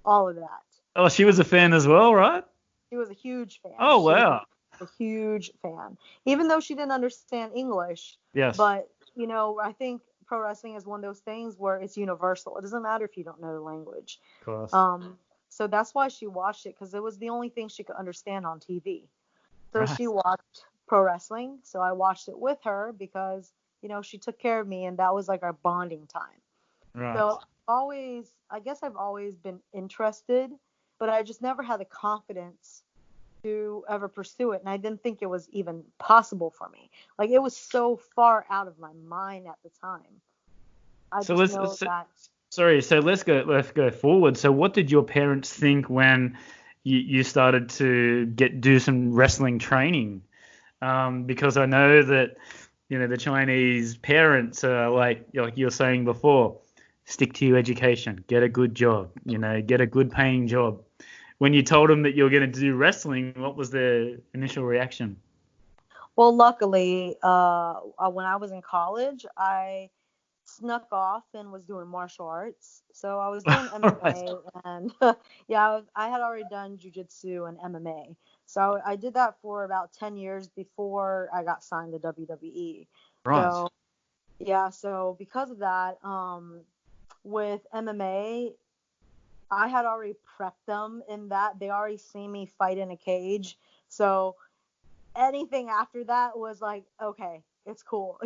all of that. Oh, she was a fan as well, right? She was a huge fan. Oh, She was wow. a huge fan, even though she didn't understand English. Yes, But I think pro wrestling is one of those things where it's universal. It doesn't matter if you don't know the language. of course. So that's why she watched it because it was the only thing she could understand on TV. So Right. she watched pro wrestling. So I watched it with her because she took care of me, and that was like our bonding time. Right. So I guess I've always been interested, but I just never had the confidence to ever pursue it. And I didn't think it was even possible for me. Like it was so far out of my mind at the time. I So just let's know so, that. sorry, so let's go forward. So what did your parents think when you started to do some wrestling training? Because I know that the Chinese parents are like you were saying before, stick to your education, get a good job, get a good paying job. When you told them that you were going to do wrestling, what was their initial reaction? Well, luckily, when I was in college, I snuck off and was doing martial arts. So I was doing MMA, and yeah, I had already done jiu-jitsu and MMA. So I did that for about 10 years before I got signed to WWE. Right. So yeah, so because of that, with MMA, I had already prepped them in that they already seen me fight in a cage. So anything after that was like, okay, it's cool.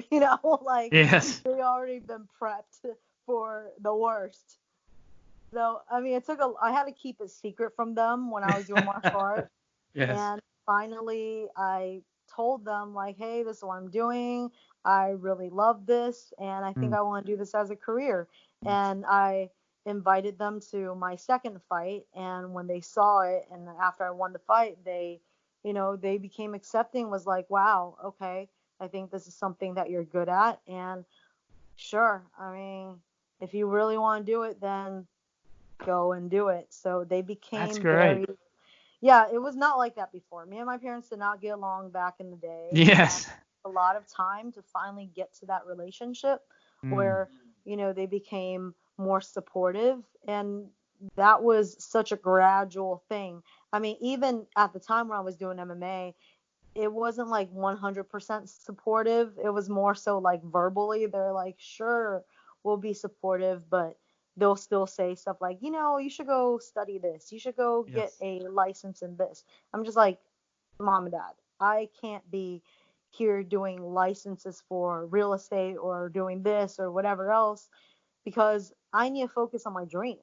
Like Yes. they already been prepped for the worst. So, I mean, I had to keep it secret from them when I was doing martial arts. Yes. And finally, I told them, like, hey, this is what I'm doing. I really love this, and I think Mm. I want to do this as a career. And I invited them to my second fight. And when they saw it, and after I won the fight, they became accepting, was like, wow, okay, I think this is something that you're good at. And sure, I mean, if you really want to do it, then go and do it. So they That's became great. yeah, it was not like that before. Me and my parents did not get along back in the day. And Yes. a lot of time to finally get to that relationship Mm. where, they became more supportive. And that was such a gradual thing. I mean, even at the time when I was doing MMA, it wasn't like 100% supportive. It was more so like verbally. They're like, sure, we'll be supportive, but they'll still say stuff like, you should go study this. You should go get Yes. a license in this. I'm just like, mom and dad, I can't be here doing licenses for real estate or doing this or whatever else because I need to focus on my dream.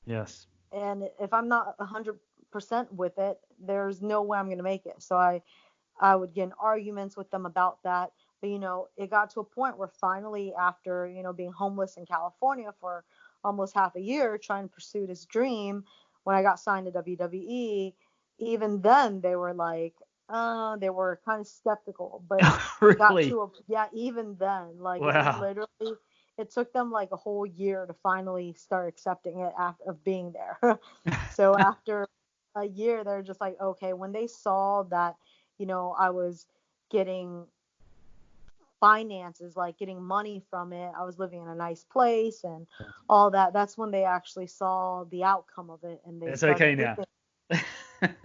Yes. And if I'm not 100% with it, there's no way I'm going to make it. So I would get in arguments with them about that. But, it got to a point where finally, after, being homeless in California for almost half a year, trying to pursue this dream, when I got signed to WWE, even then they were like, they were kind of skeptical. But it got Really? yeah, even then, like Wow. it took them like a whole year to finally start accepting it after of being there. So after a year, they're just like, okay, when they saw that, I was getting finances, like getting money from it. I was living in a nice place and all that. That's when they actually saw the outcome of it and they It's started okay now. believing.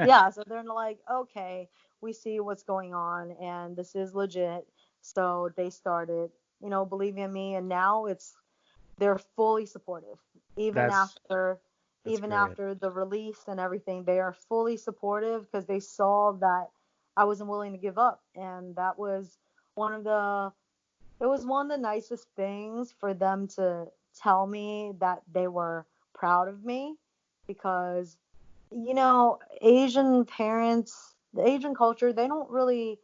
Yeah, so they're like, okay, we see what's going on and this is legit. So they started, believing in me, and now they're fully supportive. Even That's after that's even great. after the release and everything, they are fully supportive because they saw that I wasn't willing to give up. And that was one of the it was one of the nicest things for them to tell me that they were proud of me because Asian parents, the Asian culture, they don't really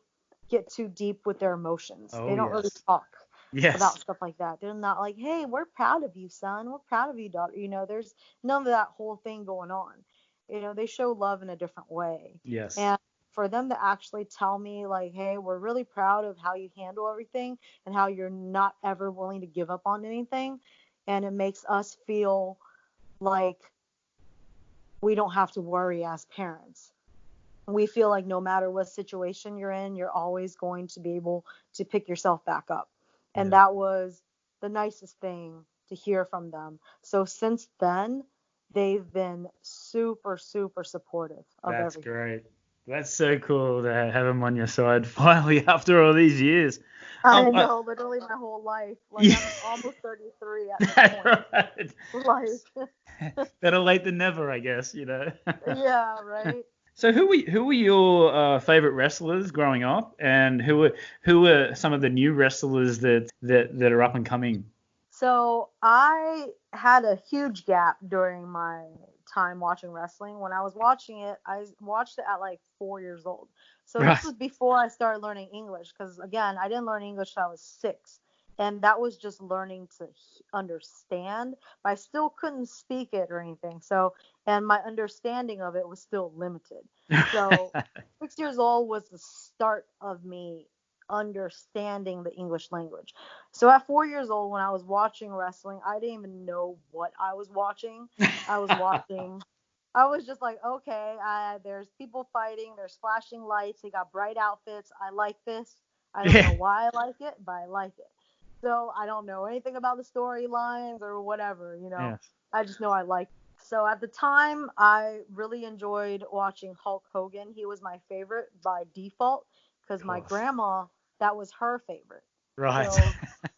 get too deep with their emotions. They Oh don't really yes. talk Yes. about stuff like that. They're not like, hey, we're proud of you, son. We're proud of you, daughter. There's none of that whole thing going on. They show love in a different way. Yes. And for them to actually tell me, like, hey, we're really proud of how you handle everything and how you're not ever willing to give up on anything. And it makes us feel like we don't have to worry as parents. We feel like no matter what situation you're in, you're always going to be able to pick yourself back up. And Yeah. that was the nicest thing to hear from them. So since then, they've been super, super supportive of That's everything. great. That's so cool to have him on your side finally after all these years. I I, know, literally my whole life. Like yeah, I'm almost 33 at this that's point. right. Like, Better late than never, I guess. yeah, right. So who were your favorite wrestlers growing up, and who were some of the new wrestlers that are up and coming? So I had a huge gap during my time watching wrestling. When I was watching it, I watched it at like 4 years old. So this Right. was before I started learning English because again, I didn't learn English till I was 6. And that was just learning to understand, but I still couldn't speak it or anything. So, and my understanding of it was still limited. So, 6 years old was the start of me understanding the English language. So at 4 years old, when I was watching wrestling, I didn't even know what I was watching. I was watching. I was just like, okay, there's people fighting. There's flashing lights. They got bright outfits. I like this. I don't know Yeah. why I like it, but I like it. So I don't know anything about the storylines or whatever, Yes. I just know I like. So at the time, I really enjoyed watching Hulk Hogan. He was my favorite by default because Of my course. grandma, that was her favorite. Right. So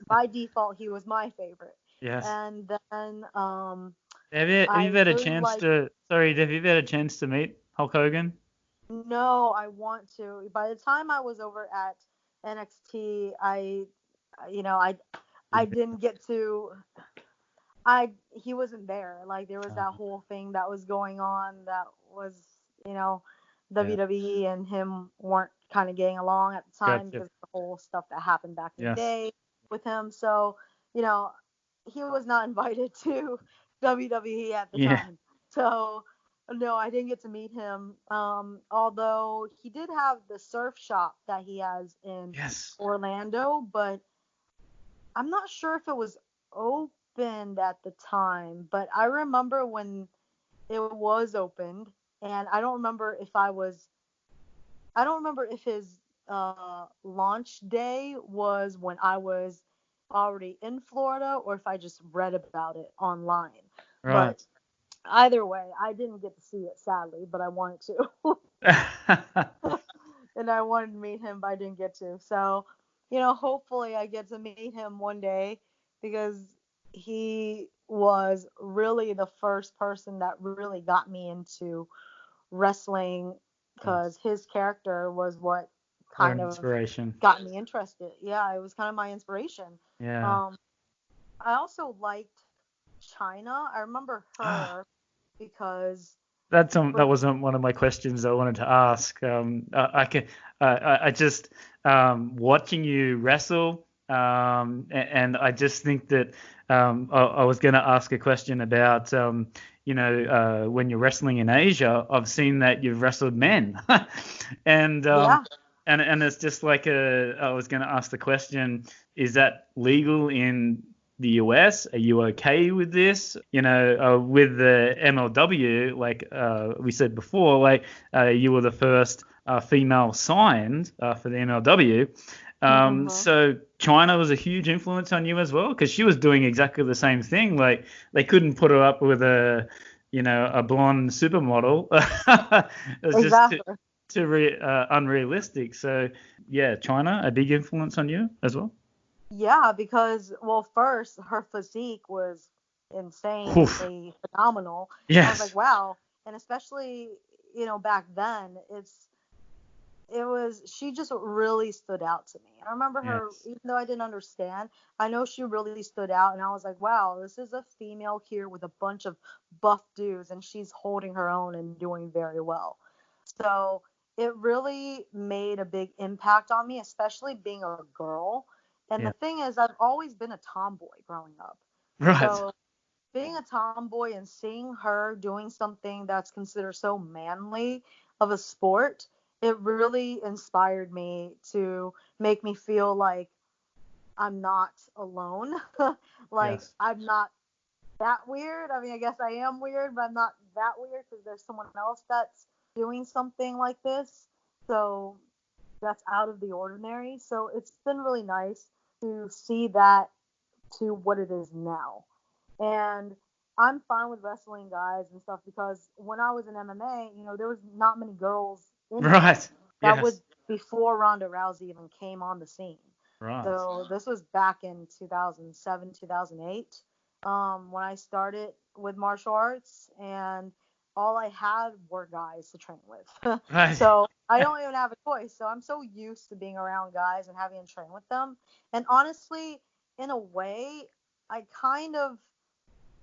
by default, he was my favorite. Yes. And then Have you I had a really chance liked. to? Sorry, have you had a chance to meet Hulk Hogan? No, I want to. By the time I was over at NXT, you know, I I You've been- didn't get to. He wasn't there. Like there was that whole thing that was going on that was, you know, Yeah. WWE and him weren't kind of getting along at the time Gotcha. because of the whole stuff that happened back in the Yes. day with him. So, you know, he was not invited to WWE at the Yeah. time. So, no, I didn't get to meet him. Although he did have the surf shop that he has in Yes. Orlando, but I'm not sure if it was opened at the time, but I remember when it was opened, and I don't remember if his launch day was when I was already in Florida or if I just read about it online. Right. But either way, I didn't get to see it sadly, but I wanted to. And I wanted to meet him, but I didn't get to. So, hopefully I get to meet him one day because he was really the first person that really got me into wrestling because Yes. his character was what What an kind of inspiration. got me interested. Yeah, it was kind of my inspiration. Yeah. Um, I also liked China. I remember Ah, her because that for wasn't one of my questions I wanted to ask. I can I just watching you wrestle, and I just think that I was going to ask a question about when you're wrestling in Asia, I've seen that you've wrestled men, and yeah, it's just like I was going to ask the question, is that legal in the US? Are you okay with this? With the MLW, like we said before, like you were the first female signed for the MLW. hmm So China was a huge influence on you as well, because she was doing exactly the same thing. Like they couldn't put her up with a blonde supermodel. It was just exactly. unrealistic. So yeah, China, a big influence on you as well. Yeah, because well, first her physique was Oof. insanely phenomenal. I was like, Yes. wow, and especially back then, it was she just really stood out to me. I remember her, Yes. even though I didn't understand, I know she really stood out, and I was like, wow, this is a female here with a bunch of buff dudes, and she's holding her own and doing very well. So it really made a big impact on me, especially being a girl. And the Yeah. thing is, I've always been a tomboy growing up. Right. So being a tomboy and seeing her doing something that's considered so manly of a sport, it really inspired me to make me feel like I'm not alone. Like Yes. I'm not that weird. I mean, I guess I am weird, but I'm not that weird because there's someone else that's doing something like this. So that's out of the ordinary. So it's been really nice to see that to what it is now. And I'm fine with wrestling guys and stuff because when I was in MMA, there was not many girls in it. Right. That was Yes. before Ronda Rousey even came on the scene. Right. So this was back in 2007, 2008, when I started with martial arts, and all I had were guys to train with. Right. So I don't even have a choice. So I'm so used to being around guys and having to train with them. And honestly, in a way, I kind of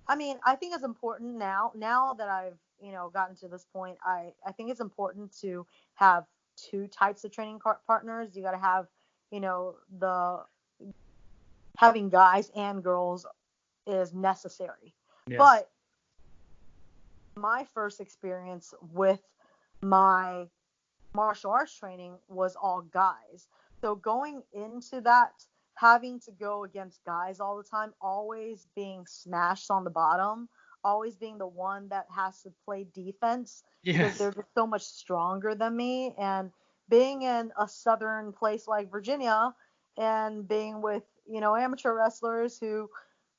I mean, I think it's important now that I've, gotten to this point, I think it's important to have two types of training partners. You got to have, the having guys and girls is necessary. Yes. But my first experience with my martial arts training was all guys. So going into that, having to go against guys all the time, always being smashed on the bottom, always being the one that has to play defense because Yes. they're just so much stronger than me. And being in a southern place like Virginia, and being with, amateur wrestlers who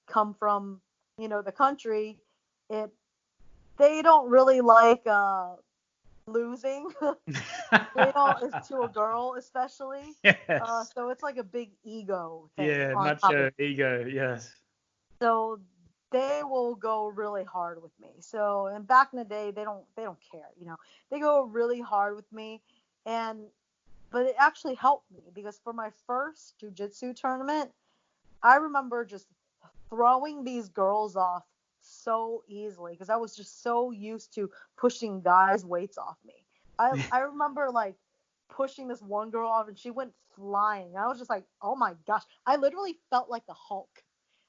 come from, the country, they don't really like losing. They don't, it's to a girl especially. Yes. So it's like a big ego thing Yeah, on top of macho it. ego, yes. So they will go really hard with me. So, and back in the day, they don't care, They go really hard with me, and but it actually helped me because for my first jiu-jitsu tournament, I remember just throwing these girls off so easily because I was just so used to pushing guys' weights off me. I remember like pushing this one girl off and she went flying. I was just like, oh my gosh. I literally felt like the Hulk.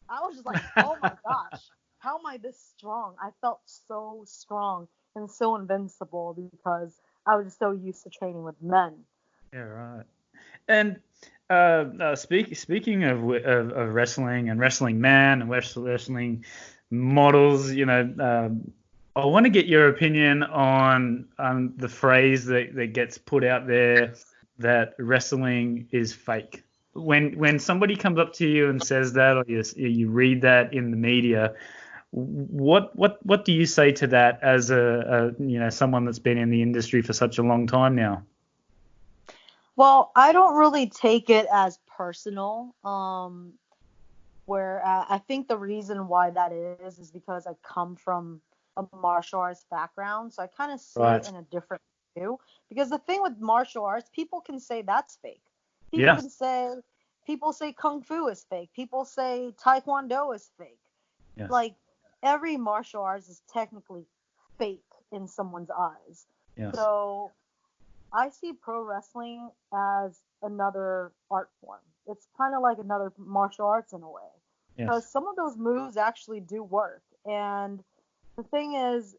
I was just like, oh my gosh, how am I this strong? I felt so strong and so invincible because I was just so used to training with men. Yeah, right. And speaking of wrestling and wrestling man and wrestling models, I want to get your opinion on the phrase that gets put out there that wrestling is fake. When somebody comes up to you and says that, or you read that in the media, what do you say to that as someone that's been in the industry for such a long time now? Well, I don't really take it as personal. Where I think the reason why that is because I come from a martial arts background, so I kind of see it Right. in a different view. Because the thing with martial arts, people can say that's fake. People Yeah. can say, people say kung fu is fake. People say taekwondo is fake. Yes. Like every martial arts is technically fake in someone's eyes. Yes. So I see pro wrestling as another art form. It's kind of like another martial arts in a way. Because Yes. some of those moves actually do work. And the thing is,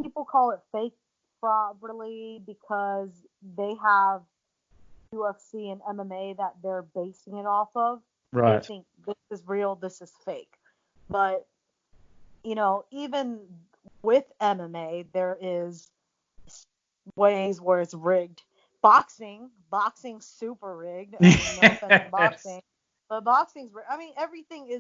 people call it fake probably because they have UFC and MMA that they're basing it off of. They Right. think this is real, this is fake. But, even with MMA, there is ways where it's rigged. Boxing super rigged. I mean, no offense to Yes. boxing, but boxing's rigged. I mean, everything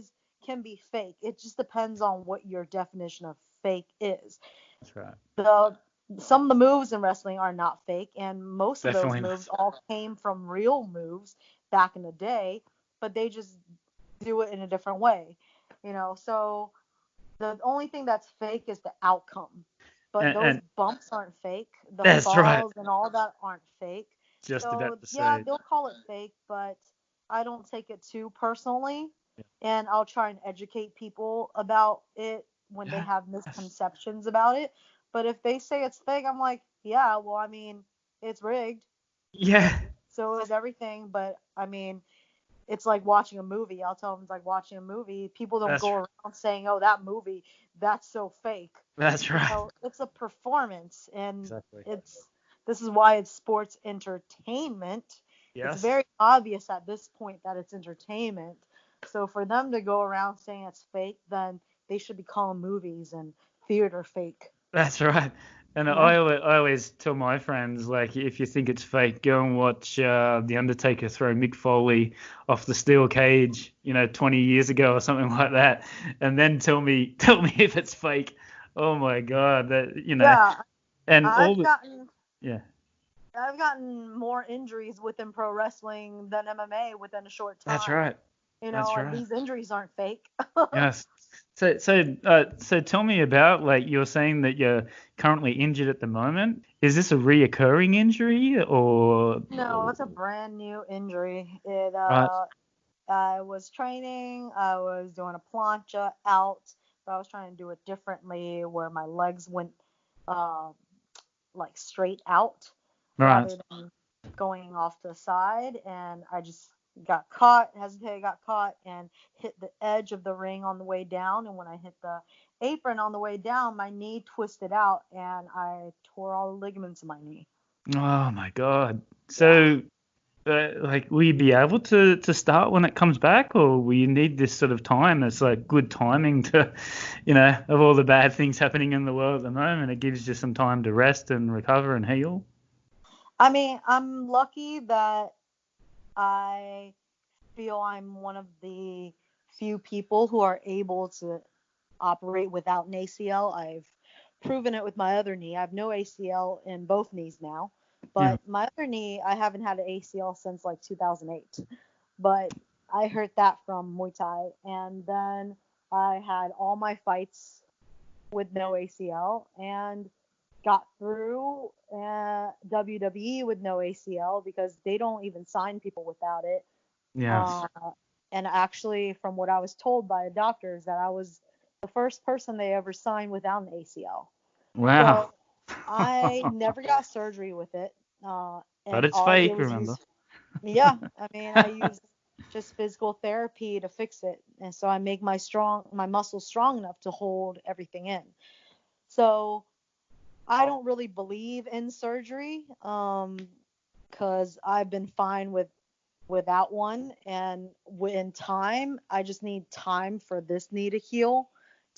can be fake. It just depends on what your definition of fake is. That's right. The Some of the moves in wrestling are not fake, and most of those Definitely moves not. all came from real moves back in the day, but they just do it in a different way. So the only thing that's fake is the outcome. But those And bumps aren't fake. The that's right. falls and all that aren't fake. Just about So to yeah, say. they'll call it fake, but I don't take it too personally. And I'll try and educate people about it when they Yeah. have Yes. misconceptions about it. But if they say it's fake, I'm like, yeah, well, I mean, it's rigged. Yeah. So is everything. But I mean, it's like watching a movie. I'll tell them it's like watching a movie. People don't That's go around saying, "Oh, that movie, that's so fake." that's right. It's a performance, and Exactly. this is why it's sports entertainment. It's Yes. very obvious at this point that it's entertainment. So for them to go around saying it's fake, then they should be calling movies and theater fake. That's right. And Yeah. I always tell my friends, like, if you think it's fake, go and watch The Undertaker throw Mick Foley off the steel cage, 20 years ago or something like that, and then tell me if it's fake. Oh my God, Yeah, and all I've the gotten yeah, I've gotten more injuries within pro wrestling than MMA within a short that's time. right, that's And right. these injuries aren't fake. Yes. So tell me about, like, you're saying that you're currently injured at the moment. Is this a reoccurring injury or No, it's a brand new injury. right? I was training, I was doing a plancha out, but I was trying to do it differently where my legs went uh, like straight out Right. rather than going off to the side, and I just got caught, hesitated, got caught, and hit the edge of the ring on the way down. And when I hit the apron on the way down, my knee twisted out, and I tore all the ligaments in my knee. Oh my God. Yeah. So, like, will you be able to start when it comes back, or will you need this sort of time? It's like good timing to, of all the bad things happening in the world at the moment, it gives you some time to rest and recover and heal. I mean, I'm lucky that I feel I'm one of the few people who are able to operate without an ACL. I've proven it with my other knee. I have no ACL in both knees now, Yeah. but my other knee, I haven't had an ACL since like 2008. But I hurt that from Muay Thai, and then I had all my fights with no ACL and got through WWE with no ACL because they don't even sign people without it. Yes. And actually, from what I was told by doctors, that I was the first person they ever signed without an ACL. Wow. So I never got surgery with it. But And it's all I did fake, was remember? use, yeah, I mean, I used just physical therapy to fix it. And so I make my muscles strong enough to hold everything in. So I don't really believe in surgery, because I've been fine without one. And in time, I just need time for this knee to heal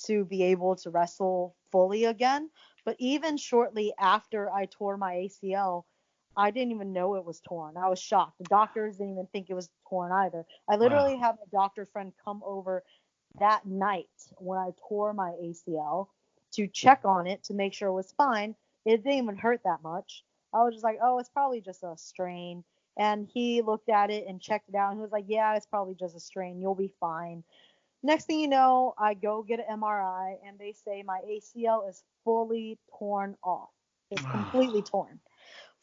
to be able to wrestle fully again. But even shortly after I tore my ACL, I didn't even know it was torn. I was shocked. The doctors didn't even think it was torn either. I literally Wow. had a doctor friend come over that night when I tore my ACL to check on it to make sure it was fine. It didn't even hurt that much. I was just like, oh, it's probably just a strain. And he looked at it and checked it out, and he was like, yeah, it's probably just a strain. You'll be fine. Next thing you know, I go get an MRI, and they say my ACL is fully torn off. It's completely torn.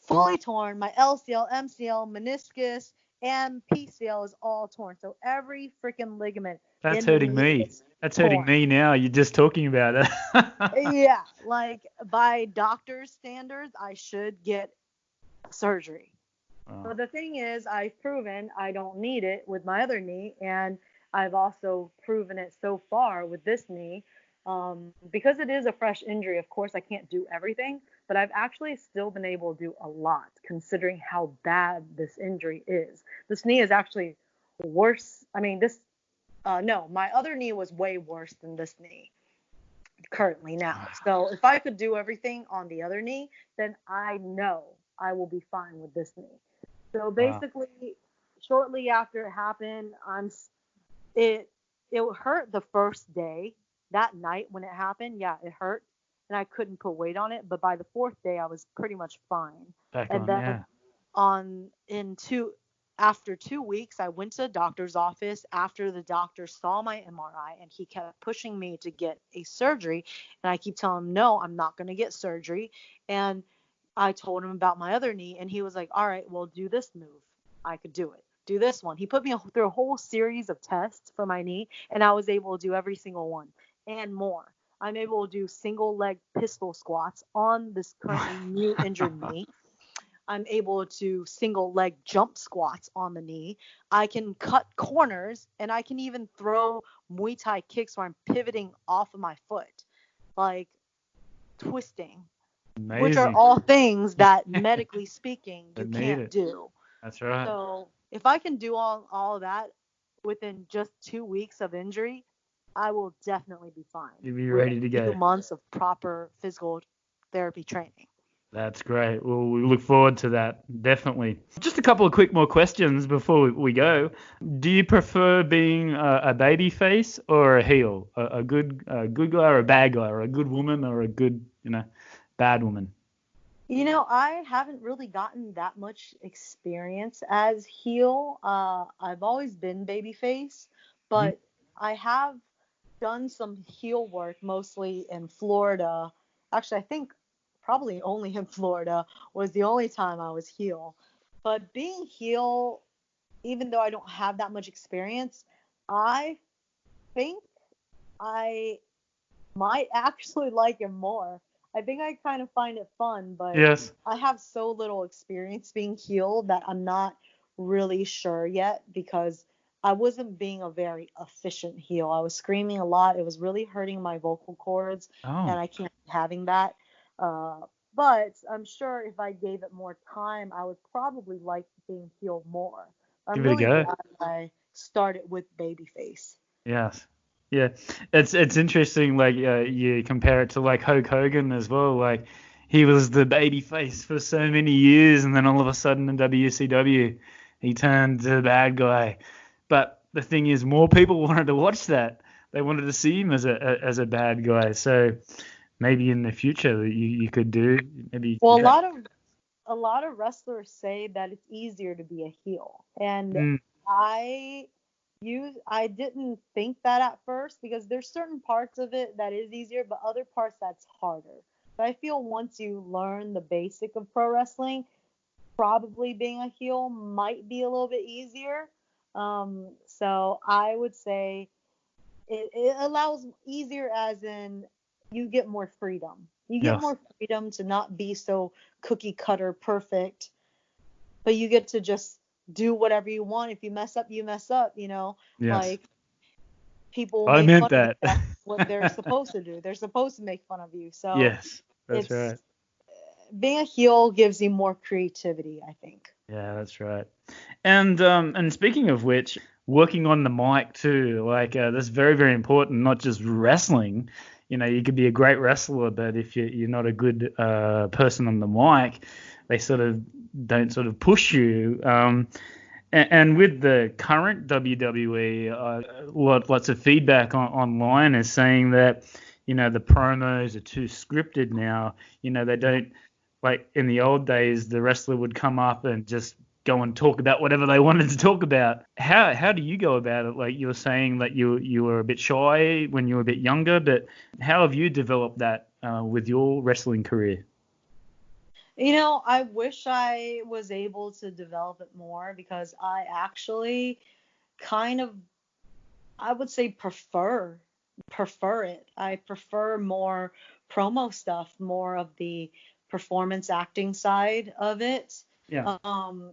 Fully torn. My LCL, MCL, meniscus, and PCL is all torn. So every freaking ligament That's in the hurting knee me. is That's hurting torn. me now. You're just talking about it. Yeah, like by doctor's standards, I should get surgery. Oh, But the thing is, I've proven I don't need it with my other knee, and I've also proven it so far with this knee. Because it is a fresh injury, of course, I can't do everything, but I've actually still been able to do a lot considering how bad this injury is. This knee is actually worse. I mean, no, my other knee was way worse than this knee currently now. So if I could do everything on the other knee, then I know I will be fine with this knee. So wow. basically, shortly after it happened, it hurt the first day. That night when it happened, yeah, it hurt, and I couldn't put weight on it. But by the fourth day, I was pretty much fine. Back And on, then yeah. on in two after 2 weeks, I went to the doctor's office after the doctor saw my MRI, and he kept pushing me to get a surgery, and I keep telling him no, I'm not going to get surgery. And I told him about my other knee, and he was like, all right, well, do this move. I could do it. Do this one. He put me through a whole series of tests for my knee, and I was able to do every single one and more. I'm able to do single leg pistol squats on this currently new injured knee. I'm able to single leg jump squats on the knee. I can cut corners, and I can even throw Muay Thai kicks where I'm pivoting off of my foot, like twisting, which are Amazing. all things that medically speaking I you need can't it. do. That's right. So if I can do all of that within just 2 weeks of injury, I will definitely be fine You'll be with ready to a few go. months of proper physical therapy training. That's great. Well, we look forward to that, definitely. Just a couple of quick more questions before we go. Do you prefer being a baby face or a heel? A good guy or a bad guy? Or a good woman or a good, bad woman? I haven't really gotten that much experience as heel. I've always been babyface, Hmm. but I have done some heel work mostly in Florida. Actually, I think probably only in Florida was the only time I was heel. But being heel, even though I don't have that much experience, I think I might actually like him more. I think I kind of find it fun, but Yes. I have so little experience being heel that I'm not really sure yet because I wasn't being a very efficient heel. I was screaming a lot. It was really hurting my vocal cords, and Oh, I can't be having that. Uh, but I'm sure if I gave it more time, I would probably like being heel more. I'm give it a really go. glad I started with babyface. Yes. Yeah. It's interesting. Like you compare it to like Hulk Hogan as well. Like he was the baby face for so many years, and then all of a sudden in WCW, he turned to the bad guy. But the thing is, more people wanted to watch that. They wanted to see him as a bad guy. So maybe in the future you could do maybe. Well, a lot of wrestlers say that it's easier to be a heel, and Mm, I I didn't think that at first, because there's certain parts of it that is easier, but other parts that's harder. But I feel once you learn the basic of pro wrestling, probably being a heel might be a little bit easier. So I would say it allows easier, as in you get more freedom. You get yes. more freedom to not be so cookie cutter perfect, but you get to just do whatever you want. If you mess up, you mess up, Yes. like people will I make meant fun of you. that. That's what they're supposed to do. They're supposed to make fun of you. So Yes, that's it's right. being a heel gives you more creativity, I think. Yeah, that's right. And speaking of which, working on the mic too, like that's very, very important. Not just wrestling. You could be a great wrestler, but if you're not a good person on the mic, they sort of don't sort of push you. And with the current WWE, lots of feedback online is saying that the promos are too scripted now. They don't, like in the old days, the wrestler would come up and just go and talk about whatever they wanted to talk about. How do you go about it? Like you were saying that you were a bit shy when you were a bit younger, but how have you developed that with your wrestling career? I wish I was able to develop it more, because I actually kind of, I would say, prefer it. I prefer more promo stuff, more of the performance acting side of it. Yeah. Um,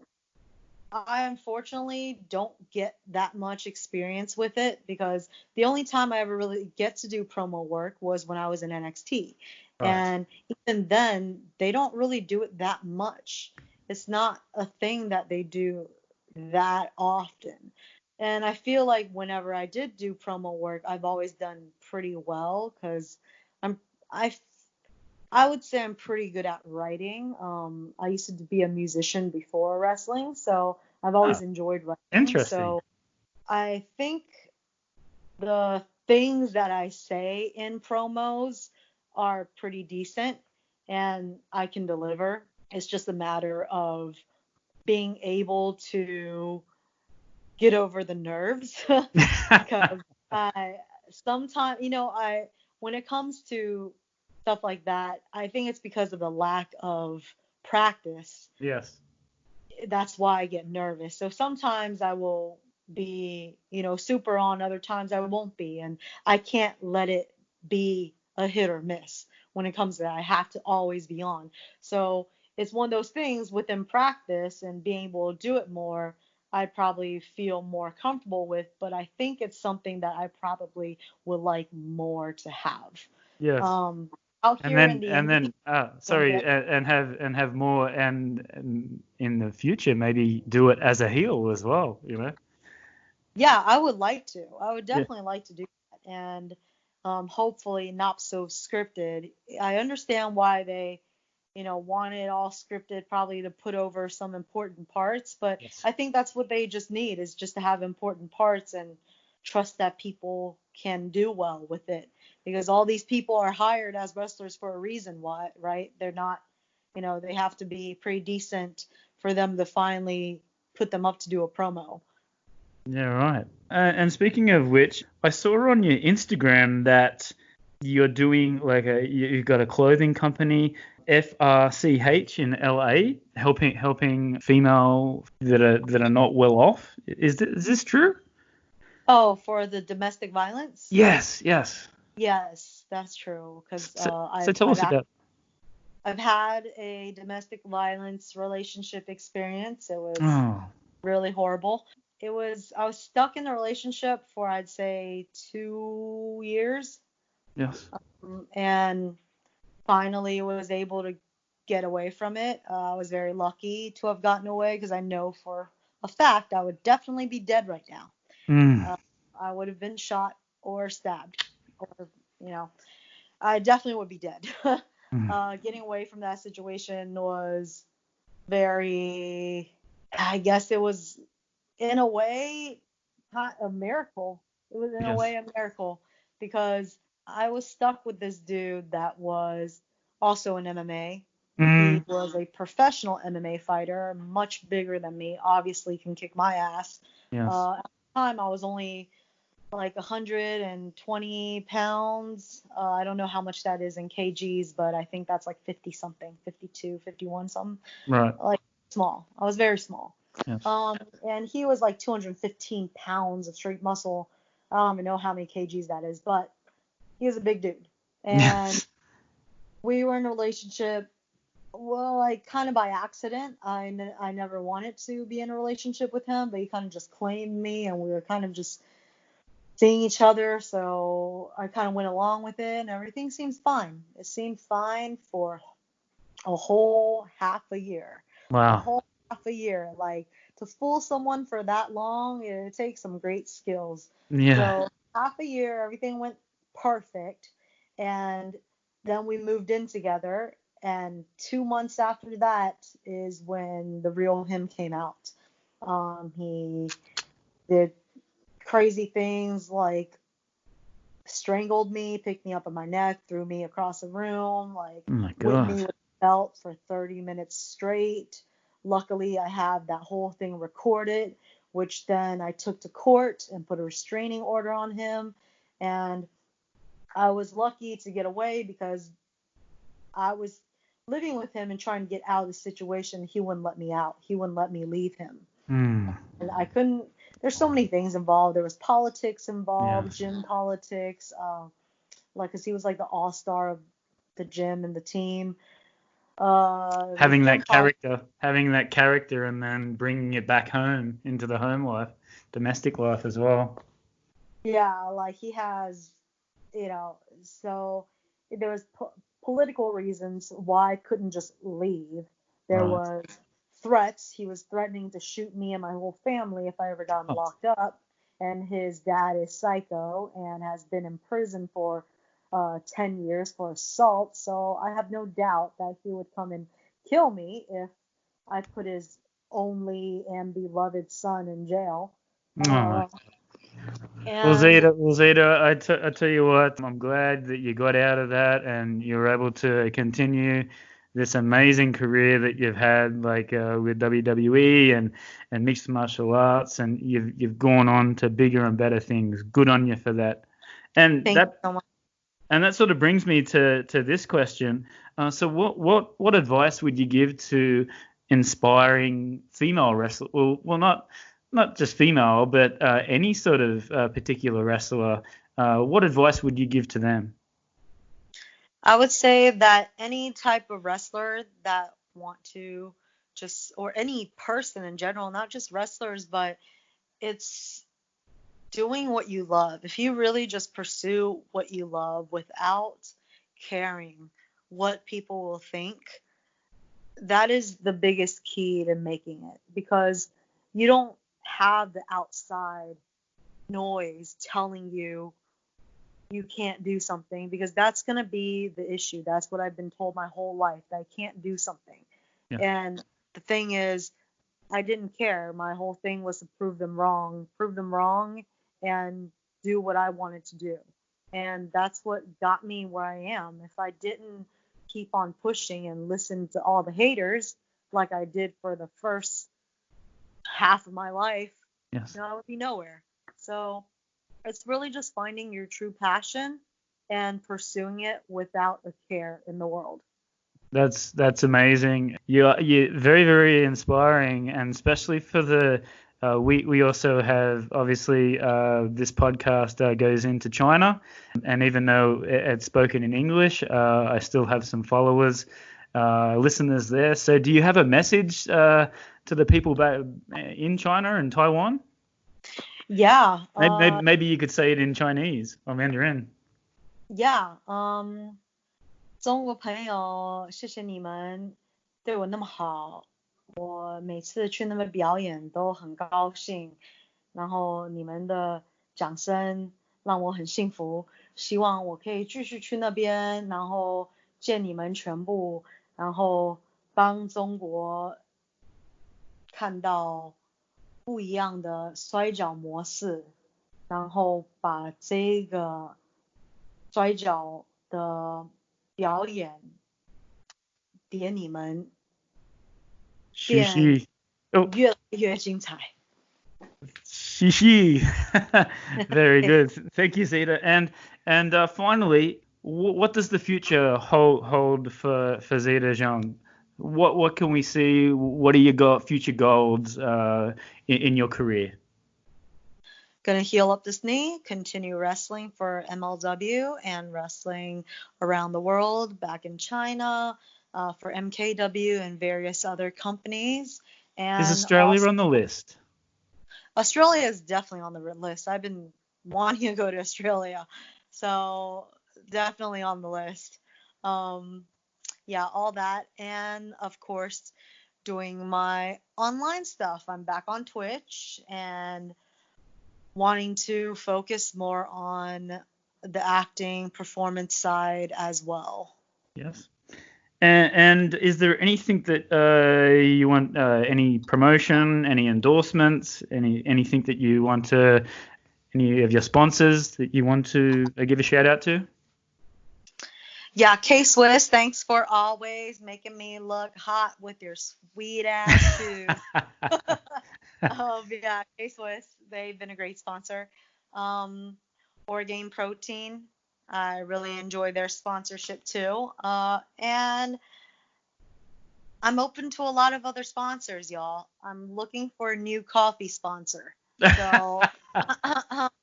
I unfortunately don't get that much experience with it, because the only time I ever really get to do promo work was when I was in NXT. Right. And even then, they don't really do it that much. It's not a thing that they do that often. And I feel like whenever I did do promo work, I've always done pretty well, because I'm I I would say I'm pretty good at writing. I used to be a musician before wrestling, so I've Oh, always enjoyed writing. interesting. So I think the things that I say in promos are pretty decent, and I can deliver. It's just a matter of being able to get over the nerves, because I sometimes, when it comes to stuff like that, I think it's because of the lack of practice. Yes. That's why I get nervous. So sometimes I will be, super on, other times I won't be, and I can't let it be a hit or miss. When it comes to that, I have to always be on. So it's one of those things, within practice and being able to do it more, I probably feel more comfortable with, but I think it's something that I probably would like more to have. Yes. Um, Out And here in then the and indie, then go sorry, ahead. and have more, and in the future maybe do it as a heel as well. Yeah, I would like to. I would Yeah. definitely like to do that, and hopefully not so scripted. I understand why they, want it all scripted, probably to put over some important parts, but Yes. I think that's what they just need, is just to have important parts and trust that people can do well with it, because all these people are hired as wrestlers for a reason. Why, right? They're not, they have to be pretty decent for them to finally put them up to do a promo. Yeah, right. And speaking of which, I saw on your Instagram that you're doing like you've got a clothing company, FRCH in LA, helping female that are not well off. Is this true? Oh, for the domestic violence? Yes, yes. Yes, that's true. Because So tell us about. I've had a domestic violence relationship experience. It was Oh, really horrible. I was stuck in a relationship for, I'd say, 2 years, yes. and finally was able to get away from it. I was very lucky to have gotten away, because I know for a fact I would definitely be dead right now. Mm, Uh, I would have been shot or stabbed, or, you know, I definitely would be dead. mm. Getting away from that situation was very, I guess it was, in a way, a miracle. It was in a Yes. way a miracle because I was stuck with this dude that was also in MMA. He Mm, was a professional MMA fighter, much bigger than me, obviously can kick my ass. yes. At the time, I was only like 120 pounds. I don't know how much that is in kgs, but I think that's like 50 something, 52, 51 something. Right. Like small. I was very small. Yes. And he was like 215 pounds of straight muscle. I don't even know how many kgs that is, but he was a big dude. And Yes. we were in a relationship. Well, like kind of by accident. I never wanted to be in a relationship with him, but he kind of just claimed me, and we were kind of just seeing each other. So I kind of went along with it, and everything seems fine. It seemed fine for a whole half a year. A Wow. whole half a year. Like to fool someone for that long, it takes some great skills. Yeah. So half a year, everything went perfect. And then we moved in together. And 2 months after that is when the real him came out. He did crazy things like strangled me, picked me up on my neck, threw me across the room, like Oh my whipped me God. with a belt for 30 minutes straight. Luckily, I have that whole thing recorded, which then I took to court and put a restraining order on him. And I was lucky to get away because I was living with him and trying to get out of the situation. He wouldn't let me out. He wouldn't let me leave him. Mm. And I couldn't. There's so many things involved. There was politics involved, Yes. gym politics. Like, cause he was like the all-star of the gym and the team. The gym politics. Having that character, and then bringing it back home into the home life, domestic life as well. Yeah, like he has, you know. So there was political reasons why I couldn't just leave. There Right. was threats. He was threatening to shoot me and my whole family if I ever got Oh, locked up. And his dad is psycho and has been in prison for 10 years for assault. So I have no doubt that he would come and kill me if I put his only and beloved son in jail. oh my. Uh, and Well, Zeta, I tell you what, I'm glad that you got out of that and you're able to continue this amazing career that you've had, like with WWE and mixed martial arts, and you've gone on to bigger and better things. Good on you for that. And thank you that so much. and that sort of brings me to this question. So what advice would you give to inspiring female wrestlers? Well, not just female, but any sort of particular wrestler. What advice would you give to them? I would say that any type of wrestler that want to just, or any person in general, not just wrestlers, but it's doing what you love. If you really just pursue what you love without caring what people will think, that is the biggest key to making it because you don't have the outside noise telling you you can't do something because that's going to be the issue. That's what I've been told my whole life, that I can't do something. Yeah. And the thing is, I didn't care. My whole thing was to prove them wrong, and do what I wanted to do. And that's what got me where I am. If I didn't keep on pushing and listen to all the haters like I did for the first half of my life, Yes. I would be nowhere. So it's really just finding your true passion and pursuing it without a care in the world. That's amazing. You're very, very inspiring, and especially for the we also have obviously this podcast goes into China, and even though it's spoken in English, I still have some followers, listeners there. So do you have a message to the people back in China and Taiwan? Yeah, Maybe you could say it in Chinese or Mandarin. yeah. 中国朋友，谢谢你们对我那么好，我每次去那边表演都很高兴，然后你们的掌声让我很幸福，希望我可以继续去那边，然后见你们全部，然后帮中国看到不一样的摔跤模式，然后把这个摔跤的表演给你们变嘘嘘. Oh, 越来越精彩。shishi. Very good. Thank you, Zeta. And finally, what does the future hold for Zeta Zhang? What can we see? What are your future goals in your career? Gonna heal up this knee, continue wrestling for MLW and wrestling around the world, back in China, for MKW and various other companies. Is And Australia also, on the list? Australia is definitely on the list. I've been wanting to go to Australia, so definitely on the list. Yeah, all that. And of course, doing my online stuff. I'm back on Twitch and wanting to focus more on the acting performance side as well. Yes. And is there anything that you want, any promotion, any endorsements, anything that you want to, any of your sponsors that you want to give a shout out to? Yeah, K-Swiss, thanks for always making me look hot with your sweet ass shoes. Yeah, K-Swiss, they've been a great sponsor. Orgain Protein, I really enjoy their sponsorship too. And I'm open to a lot of other sponsors, y'all. I'm looking for a new coffee sponsor. So,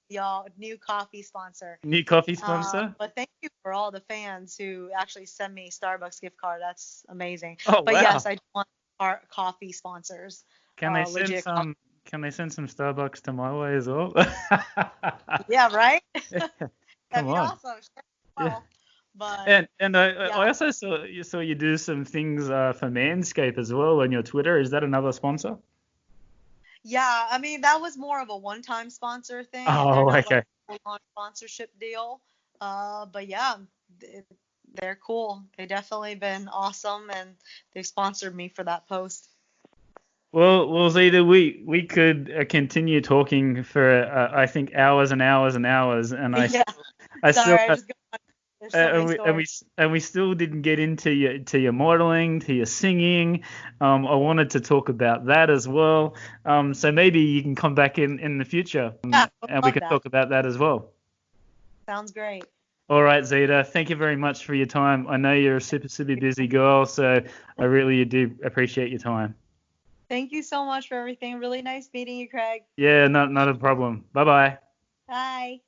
y'all, new coffee sponsor. New coffee sponsor? But thank you for all the fans who actually send me Starbucks gift card. That's amazing. Oh, But wow. yes, I want our coffee sponsors. Can they send Legit. some? Can they send some Starbucks to my way as well? Yeah, right? Come That'd be on. awesome. Sure. Yeah. Well, but And I also saw you do some things for Manscaped as well on your Twitter. Is that another sponsor? yeah, I mean that was more of a one-time sponsor thing, and they're Oh, not like okay. a full-on sponsorship deal. But yeah, they're cool. They definitely been awesome, and they sponsored me for that post. Well, Zeta, we could continue talking for I think hours and hours and hours, and Yeah. I still Sorry, I just go on. There's so many stories. and we still didn't get into your modeling, to your singing. I wanted to talk about that as well. So maybe you can come back in the future, Yeah, I would and we love can that. talk about that as well. Sounds great. All right, Zeta, thank you very much for your time. I know you're a super busy girl, so I really do appreciate your time. Thank you so much for everything. Really nice meeting you, Craig. Yeah, not a problem. Bye bye. Bye.